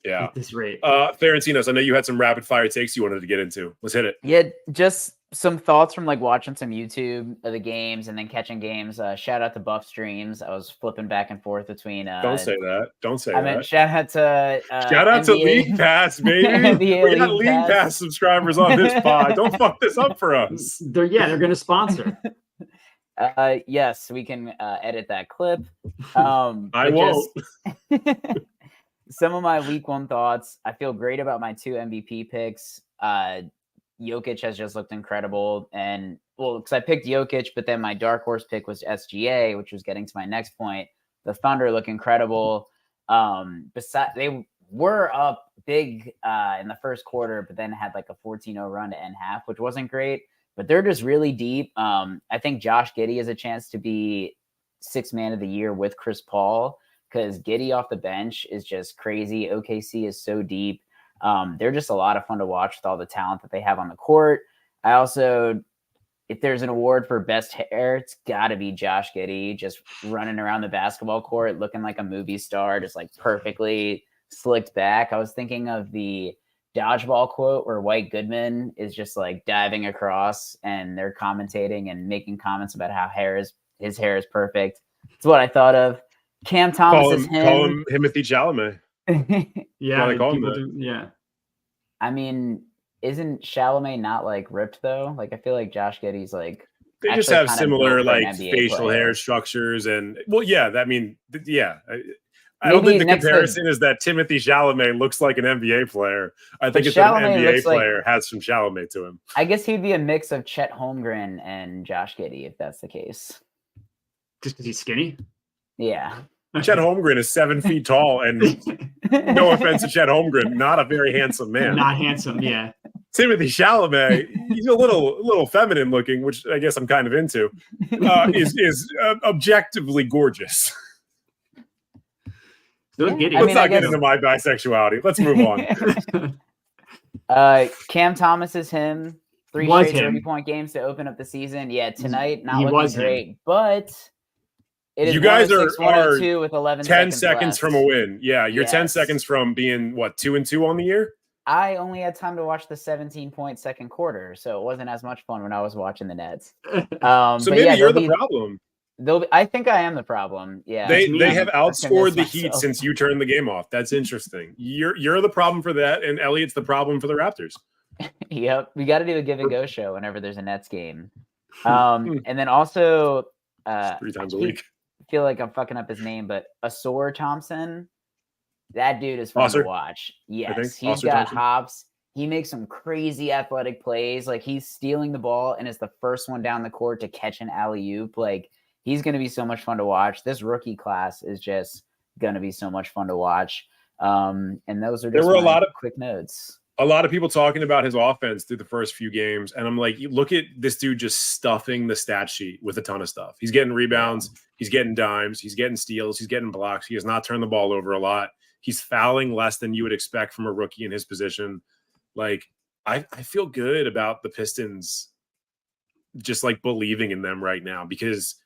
[SPEAKER 3] At this rate.
[SPEAKER 1] Ferentinos, I know you had some rapid fire takes you wanted to get into. Let's hit it.
[SPEAKER 2] Yeah, just some thoughts from like watching some YouTube of the games and then catching games. Shout out to Buff Streams. I was flipping back and forth between.
[SPEAKER 1] Don't say that. Don't say that.
[SPEAKER 2] I meant shout out to
[SPEAKER 1] NBA. League Pass, baby. We got League Pass subscribers on this pod. Don't fuck this up for us.
[SPEAKER 3] They're going to sponsor.
[SPEAKER 2] Yes, we can edit that clip.
[SPEAKER 1] I won't.
[SPEAKER 2] Some of my week 1 thoughts. I feel great about my 2 MVP picks. Jokic has just looked incredible. And because I picked Jokic, but then my dark horse pick was SGA, which was getting to my next point. The Thunder look incredible. They were up big in the first quarter, but then had like a 14-0 run to end half, which wasn't great. But they're just really deep. I think Josh Giddey has a chance to be 6th man of the year with Chris Paul, because Giddey off the bench is just crazy. OKC is so deep. They're just a lot of fun to watch with all the talent that they have on the court. I also, if there's an award for best hair, it's got to be Josh Giddey, just running around the basketball court looking like a movie star, just like perfectly slicked back. I was thinking of the dodgeball quote where White Goodman is just like diving across and they're commentating and making comments about how his hair is perfect. It's what I thought of. Cam Thomas is
[SPEAKER 1] Call him Timothy Chalamet.
[SPEAKER 3] Yeah,
[SPEAKER 1] they call him that.
[SPEAKER 3] Yeah.
[SPEAKER 2] I mean, isn't Chalamet not like ripped though? Like I feel like Josh Giddey's like
[SPEAKER 1] they just have
[SPEAKER 2] kind of
[SPEAKER 1] similar
[SPEAKER 2] built for an
[SPEAKER 1] like
[SPEAKER 2] NBA
[SPEAKER 1] facial
[SPEAKER 2] player.
[SPEAKER 1] hair structures and I don't think the comparison is that Timothy Chalamet looks like an NBA player. I think it's that an NBA player has some Chalamet to him.
[SPEAKER 2] I guess he'd be a mix of Chet Holmgren and Josh Giddey if that's the case.
[SPEAKER 3] Just because he's skinny?
[SPEAKER 2] Yeah.
[SPEAKER 1] Chet Holmgren is 7 feet tall, and no offense to Chet Holmgren, not a very handsome man.
[SPEAKER 3] Not handsome, yeah.
[SPEAKER 1] Timothy Chalamet, he's a little feminine looking, which I guess I'm kind of into. Is objectively gorgeous.
[SPEAKER 3] Let's
[SPEAKER 1] not get into my bisexuality. Let's move
[SPEAKER 2] on. Cam Thomas is him. 3 straight 30-point games to open up the season. Yeah, tonight not looking great, but it is
[SPEAKER 1] you guys are
[SPEAKER 2] 102 with 11
[SPEAKER 1] 10
[SPEAKER 2] seconds
[SPEAKER 1] left from a win. Yeah, you're 10 seconds from being what 2-2 on the year.
[SPEAKER 2] I only had time to watch the 17-point second quarter, so it wasn't as much fun when I was watching the Nets.
[SPEAKER 1] So maybe you're the problem.
[SPEAKER 2] I think I am the problem. Yeah,
[SPEAKER 1] they have outscored the Heat since you turned the game off. That's interesting. You're the problem for that, and Elliot's the problem for the Raptors.
[SPEAKER 2] Yep, we got to do a give and go show whenever there's a Nets game. And then also
[SPEAKER 1] 3 times a week.
[SPEAKER 2] I feel like I'm fucking up his name, but Asor Thompson. That dude is fun to watch. Yes, he's got hops. He makes some crazy athletic plays. Like he's stealing the ball and is the first one down the court to catch an alley-oop. Like he's going to be so much fun to watch. This rookie class is just going to be so much fun to watch. And those are just
[SPEAKER 1] a lot of
[SPEAKER 2] quick notes.
[SPEAKER 1] A lot of people talking about his offense through the first few games. And I'm like, look at this dude just stuffing the stat sheet with a ton of stuff. He's getting rebounds. He's getting dimes. He's getting steals. He's getting blocks. He has not turned the ball over a lot. He's fouling less than you would expect from a rookie in his position. Like, I feel good about the Pistons just like believing in them right now because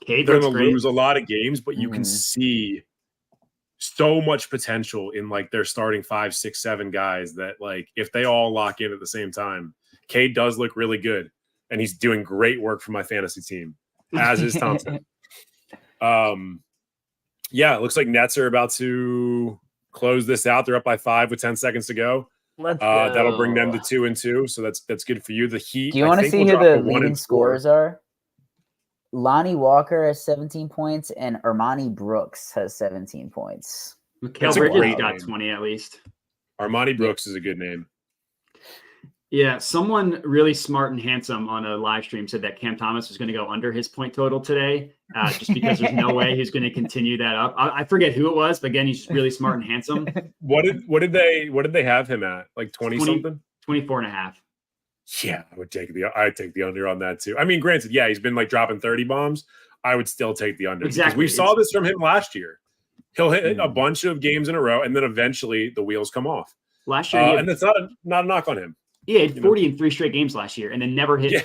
[SPEAKER 1] they're going to lose a lot of games, but you can see so much potential in like their starting 5, 6, 7 guys that like if they all lock in at the same time, Cade does look really good and he's doing great work for my fantasy team, as is Thompson. Yeah, it looks like Nets are about to close this out. They're up by 5 with 10 seconds to go.
[SPEAKER 2] Let's go.
[SPEAKER 1] That'll bring them to 2-2. So that's good for you. The Heat.
[SPEAKER 2] Do you want to see who the leading scorers are? Lonnie Walker has 17 points and Armani Brooks has 17 points.
[SPEAKER 3] Mikal Bridges got 20 at least.
[SPEAKER 1] Armani Brooks is a good name.
[SPEAKER 3] Yeah, someone really smart and handsome on a live stream said that Cam Thomas was going to go under his point total today, just because there's no way he's going to continue that up. I forget who it was, but again, he's really smart and handsome.
[SPEAKER 1] What did they have him at? Like 20 something?
[SPEAKER 3] 24.5.
[SPEAKER 1] Yeah, I'd take the under on that too. I mean, granted, yeah, he's been like dropping 30 bombs. I would still take the under.
[SPEAKER 3] Exactly.
[SPEAKER 1] Because we saw this from him last year. He'll hit a bunch of games in a row, and then eventually the wheels come off.
[SPEAKER 3] Last year,
[SPEAKER 1] and that's not a knock on him.
[SPEAKER 3] He had 40 in 3 straight games last year, and then never hit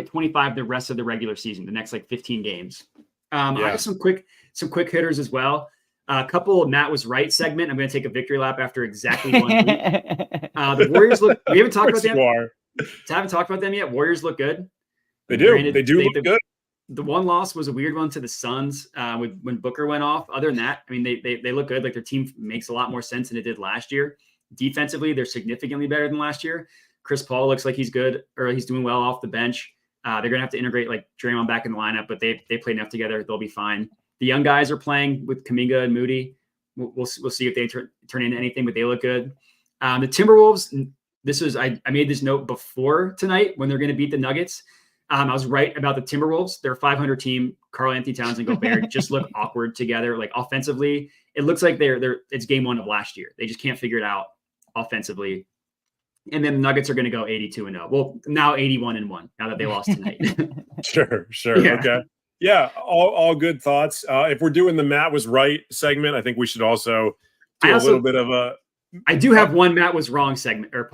[SPEAKER 3] 25 the rest of the regular season. The next like 15 games. I have some quick hitters as well. A couple of Matt was right segment. I'm going to take a victory lap after exactly 1 week. The Warriors look. We haven't talked about them. Haven't talked about them yet. Warriors look good.
[SPEAKER 1] They do. Granted, they do look good.
[SPEAKER 3] The one loss was a weird one to the Suns when Booker went off. Other than that, I mean, they look good. Like their team makes a lot more sense than it did last year. Defensively, they're significantly better than last year. Chris Paul looks like he's good, or he's doing well off the bench. They're going to have to integrate like Draymond back in the lineup, but they play enough together. They'll be fine. The young guys are playing with Kuminga and Moody. We'll see if they turn into anything, but they look good. The Timberwolves, I made this note before tonight when they're going to beat the Nuggets. I was right about the Timberwolves. They're a 500 team. Karl-Anthony Towns and Gobert just look awkward together. Like offensively, it looks like it's game 1 of last year. They just can't figure it out offensively. And then the Nuggets are going to go 82-0. Well, now 81-1 now that they lost tonight.
[SPEAKER 1] Sure. Yeah. Okay. Yeah. All good thoughts. If we're doing the Matt was right segment, I think we should also do a little bit of a
[SPEAKER 3] I do have one Matt was wrong segment or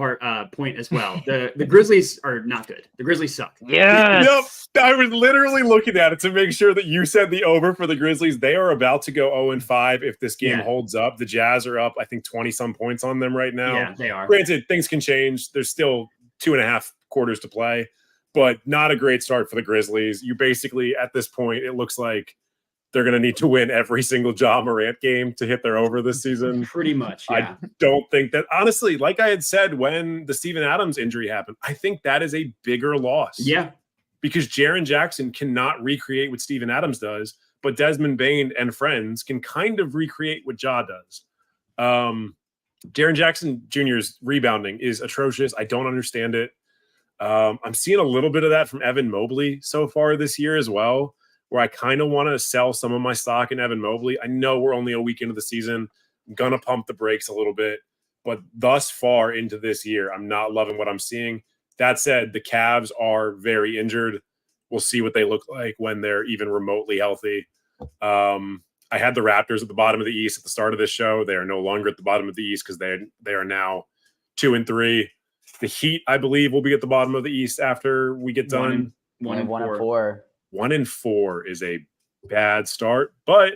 [SPEAKER 3] point as well. The Grizzlies are not good. The Grizzlies suck.
[SPEAKER 2] Yes.
[SPEAKER 1] Yep. I was literally looking at it to make sure that you said the over for the Grizzlies. They are about to go 0-5 if this game holds up. The Jazz are up, I think, 20-some points on them right now.
[SPEAKER 3] Yeah, they are.
[SPEAKER 1] Granted, things can change. There's still 2.5 quarters to play, but not a great start for the Grizzlies. You basically, at this point, it looks like they're going to need to win every single Ja Morant game to hit their over this season.
[SPEAKER 3] Pretty much, yeah.
[SPEAKER 1] I don't think that, honestly, like I had said when the Steven Adams injury happened, I think that is a bigger loss.
[SPEAKER 3] Yeah.
[SPEAKER 1] Because Jaren Jackson cannot recreate what Steven Adams does, but Desmond Bane and friends can kind of recreate what Ja does. Jaren Jackson Jr.'s rebounding is atrocious. I don't understand it. I'm seeing a little bit of that from Evan Mobley so far this year as well, where I kind of want to sell some of my stock in Evan Mobley. I know we're only a week into the season. I'm going to pump the brakes a little bit. But thus far into this year, I'm not loving what I'm seeing. That said, the Cavs are very injured. We'll see what they look like when they're even remotely healthy. I had the Raptors at the bottom of the East at the start of this show. They are no longer at the bottom of the East because they are now 2-3. The Heat, I believe, will be at the bottom of the East after we get done.
[SPEAKER 2] 1-4.
[SPEAKER 1] 1-4 is a bad start, but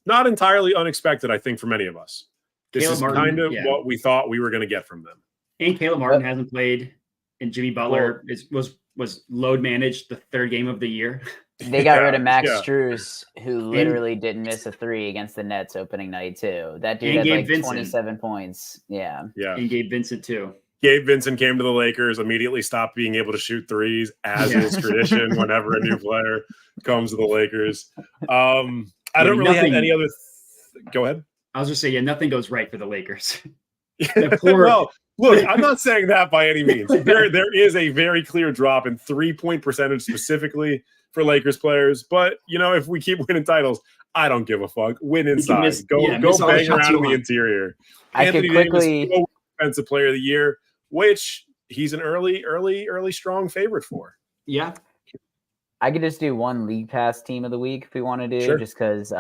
[SPEAKER 1] not entirely unexpected, I think, for many of us. This
[SPEAKER 3] Caleb
[SPEAKER 1] is
[SPEAKER 3] Martin,
[SPEAKER 1] kind of what we thought we were going to get from them.
[SPEAKER 3] And Caleb Martin hasn't played, and Jimmy Butler was load managed the third game of the year.
[SPEAKER 2] They got rid of Max Strus, who literally didn't miss a three against the Nets opening night, too. That dude had like 27 points. Yeah.
[SPEAKER 3] And Gabe Vincent, too.
[SPEAKER 1] Gabe Vincent came to the Lakers, immediately stopped being able to shoot threes, as is tradition whenever a new player comes to the Lakers. I don't really have any other go ahead.
[SPEAKER 3] I was just saying, nothing goes right for the Lakers.
[SPEAKER 1] Well, look, I'm not saying that by any means. There is a very clear drop in 3-point percentage specifically for Lakers players. But, if we keep winning titles, I don't give a fuck. Win inside. Go bang around in the interior. Anthony Davis, Defensive Player of the Year, which he's an early strong favorite for.
[SPEAKER 3] Yeah.
[SPEAKER 2] I could just do one League Pass team of the week if we want to do,
[SPEAKER 1] sure.
[SPEAKER 2] Just because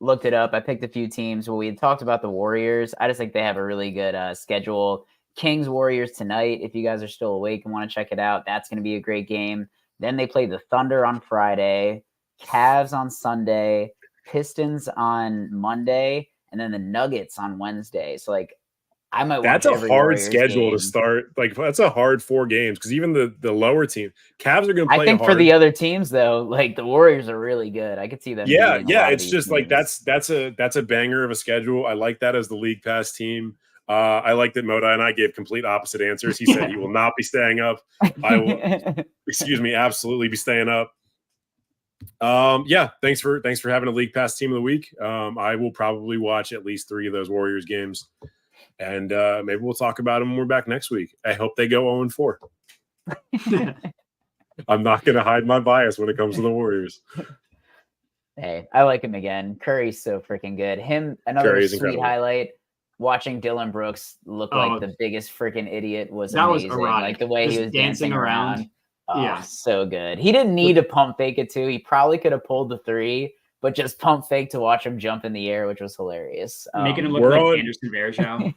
[SPEAKER 2] looked it up. I picked a few teams. Well, we had talked about the Warriors. I just think they have a really good schedule. Kings Warriors tonight. If you guys are still awake and want to check it out, that's going to be a great game. Then they play the Thunder on Friday, Cavs on Sunday, Pistons on Monday, and then the Nuggets on Wednesday. So I might watch
[SPEAKER 1] that's a
[SPEAKER 2] every
[SPEAKER 1] hard
[SPEAKER 2] Warriors
[SPEAKER 1] schedule
[SPEAKER 2] game.
[SPEAKER 1] To start. That's a hard 4 games because even the lower team, Cavs are going to play.
[SPEAKER 2] I think for the other teams though, the Warriors are really good. I could see them.
[SPEAKER 1] Yeah. It's just teams. that's a banger of a schedule. I like that as the League Pass team. I like that Moda and I gave complete opposite answers. He said he will not be staying up. I will, absolutely be staying up. Thanks for having a League Pass team of the week. I will probably watch at least 3 of those Warriors games. And maybe we'll talk about them when we're back next week. I hope they go 0-4. I'm not going to hide my bias when it comes to the Warriors.
[SPEAKER 2] Hey, I like him again. Curry's so freaking good. Another
[SPEAKER 1] Curry's
[SPEAKER 2] sweet
[SPEAKER 1] incredible.
[SPEAKER 2] Highlight. Watching Dylan Brooks look like the biggest freaking idiot was amazing.
[SPEAKER 3] Was
[SPEAKER 2] the way
[SPEAKER 3] just
[SPEAKER 2] he was dancing around.
[SPEAKER 3] Yeah,
[SPEAKER 2] so good. He didn't need to pump fake it too. He probably could have pulled the 3, but just pump fake to watch him jump in the air, which was hilarious.
[SPEAKER 3] Making him look like Anderson Varejao.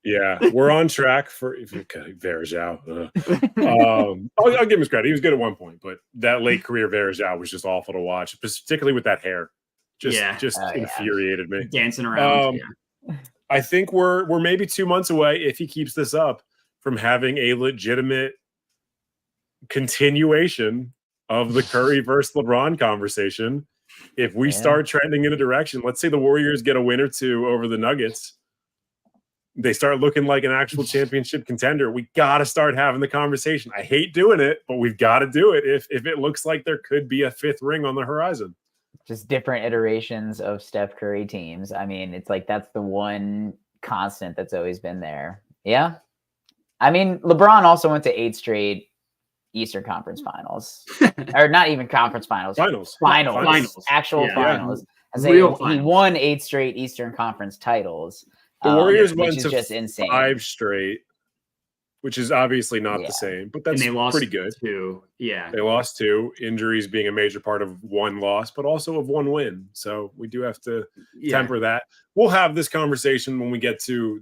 [SPEAKER 1] Yeah, we're on track for Varejao. I'll give him his credit. He was good at one point, but that late career Varejao was just awful to watch, particularly with that hair. Just infuriated me.
[SPEAKER 3] Dancing around.
[SPEAKER 1] I think we're maybe 2 months away, if he keeps this up, from having a legitimate continuation of the Curry versus LeBron conversation. If we start trending in a direction, let's say the Warriors get a win or 2 over the Nuggets, they start looking like an actual championship contender. We got to start having the conversation. I hate doing it, but we've got to do it if it looks like there could be a 5th ring on the horizon.
[SPEAKER 2] Just different iterations of Steph Curry teams. I mean, it's that's the one constant that's always been there. Yeah. I mean, LeBron also went to 8 straight Eastern Conference Finals, or not even conference finals. Actual finals. He won 8 straight Eastern Conference titles.
[SPEAKER 1] The Warriors went
[SPEAKER 2] which is
[SPEAKER 1] to
[SPEAKER 2] just insane.
[SPEAKER 1] 5 straight. which is obviously not
[SPEAKER 2] Yeah.
[SPEAKER 1] the same, but
[SPEAKER 3] And
[SPEAKER 1] that's
[SPEAKER 3] they lost
[SPEAKER 1] pretty good.
[SPEAKER 3] 2. Yeah.
[SPEAKER 1] They lost 2, injuries being a major part of one loss, but also of one win. So we do have to temper that. We'll have this conversation when we get to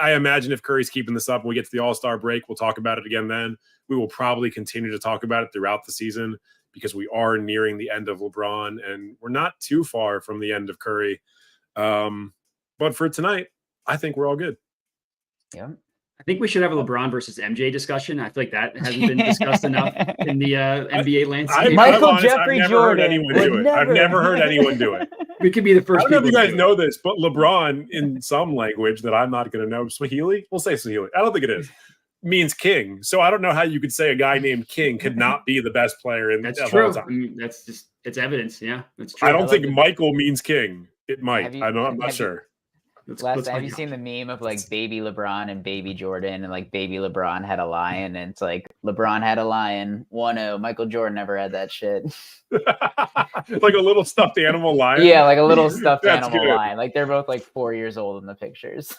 [SPEAKER 1] I imagine if Curry's keeping this up, when we get to the All-Star break, we'll talk about it again then. We will probably continue to talk about it throughout the season because we are nearing the end of LeBron and we're not too far from the end of Curry. But for tonight, I think we're all good.
[SPEAKER 2] Yeah.
[SPEAKER 3] I think we should have a LeBron versus MJ discussion. I feel like that hasn't been discussed enough in the NBA landscape.
[SPEAKER 2] Michael
[SPEAKER 1] I've
[SPEAKER 2] Jeffrey Jordan
[SPEAKER 1] heard anyone do it. I've never heard anyone do it.
[SPEAKER 3] We could be the first.
[SPEAKER 1] I don't know if you guys know this, but LeBron, in some language that I'm not going to know, Swahili, we'll say Swahili. I don't think it is. Means king. So I don't know how you could say a guy named King could not be the best player in
[SPEAKER 3] that's
[SPEAKER 1] of
[SPEAKER 3] true.
[SPEAKER 1] all time.
[SPEAKER 3] I mean, that's just it's evidence. Yeah, that's true.
[SPEAKER 1] I don't think Michael means king. It might.
[SPEAKER 2] You,
[SPEAKER 1] I'm not sure.
[SPEAKER 2] Have you seen the meme of like baby LeBron and baby Jordan, and like baby LeBron had a lion, and it's like LeBron had a lion 1-0. Michael Jordan never had that shit.
[SPEAKER 1] Like a little stuffed animal lion.
[SPEAKER 2] Yeah, like a little stuffed animal
[SPEAKER 1] good.
[SPEAKER 2] lion. Like they're both like 4 years old in the pictures.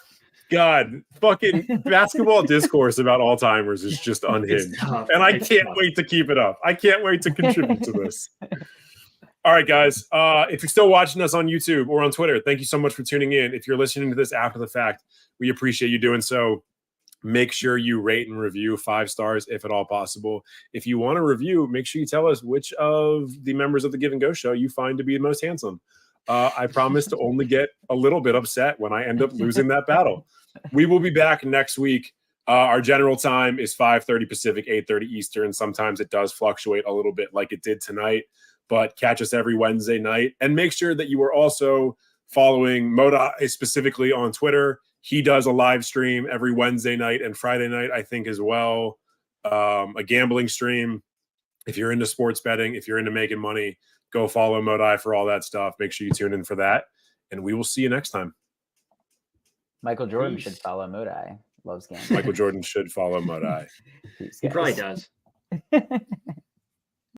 [SPEAKER 1] God, fucking basketball discourse about Alzheimer's is just unhinged. And I can't wait to keep it up. I can't wait to contribute to this. All right, guys. If you're still watching us on YouTube or on Twitter, thank you so much for tuning in. If you're listening to this after the fact, we appreciate you doing so. Make sure you rate and review 5 stars if at all possible. If you want to review, make sure you tell us which of the members of the Give and Go show you find to be the most handsome. I promise to only get a little bit upset when I end up losing that battle. We will be back next week. Our general time is 5:30 Pacific, 8:30 Eastern. Sometimes it does fluctuate a little bit like it did tonight, but catch us every Wednesday night. And make sure that you are also following Modai specifically on Twitter. He does a live stream every Wednesday night and Friday night, I think, as well. A gambling stream. If you're into sports betting, if you're into making money, go follow Modai for all that stuff. Make sure you tune in for that. And we will see you next time.
[SPEAKER 2] Michael Jordan should follow Modai. Loves gambling.
[SPEAKER 1] Michael Jordan should follow Modai.
[SPEAKER 3] He probably does.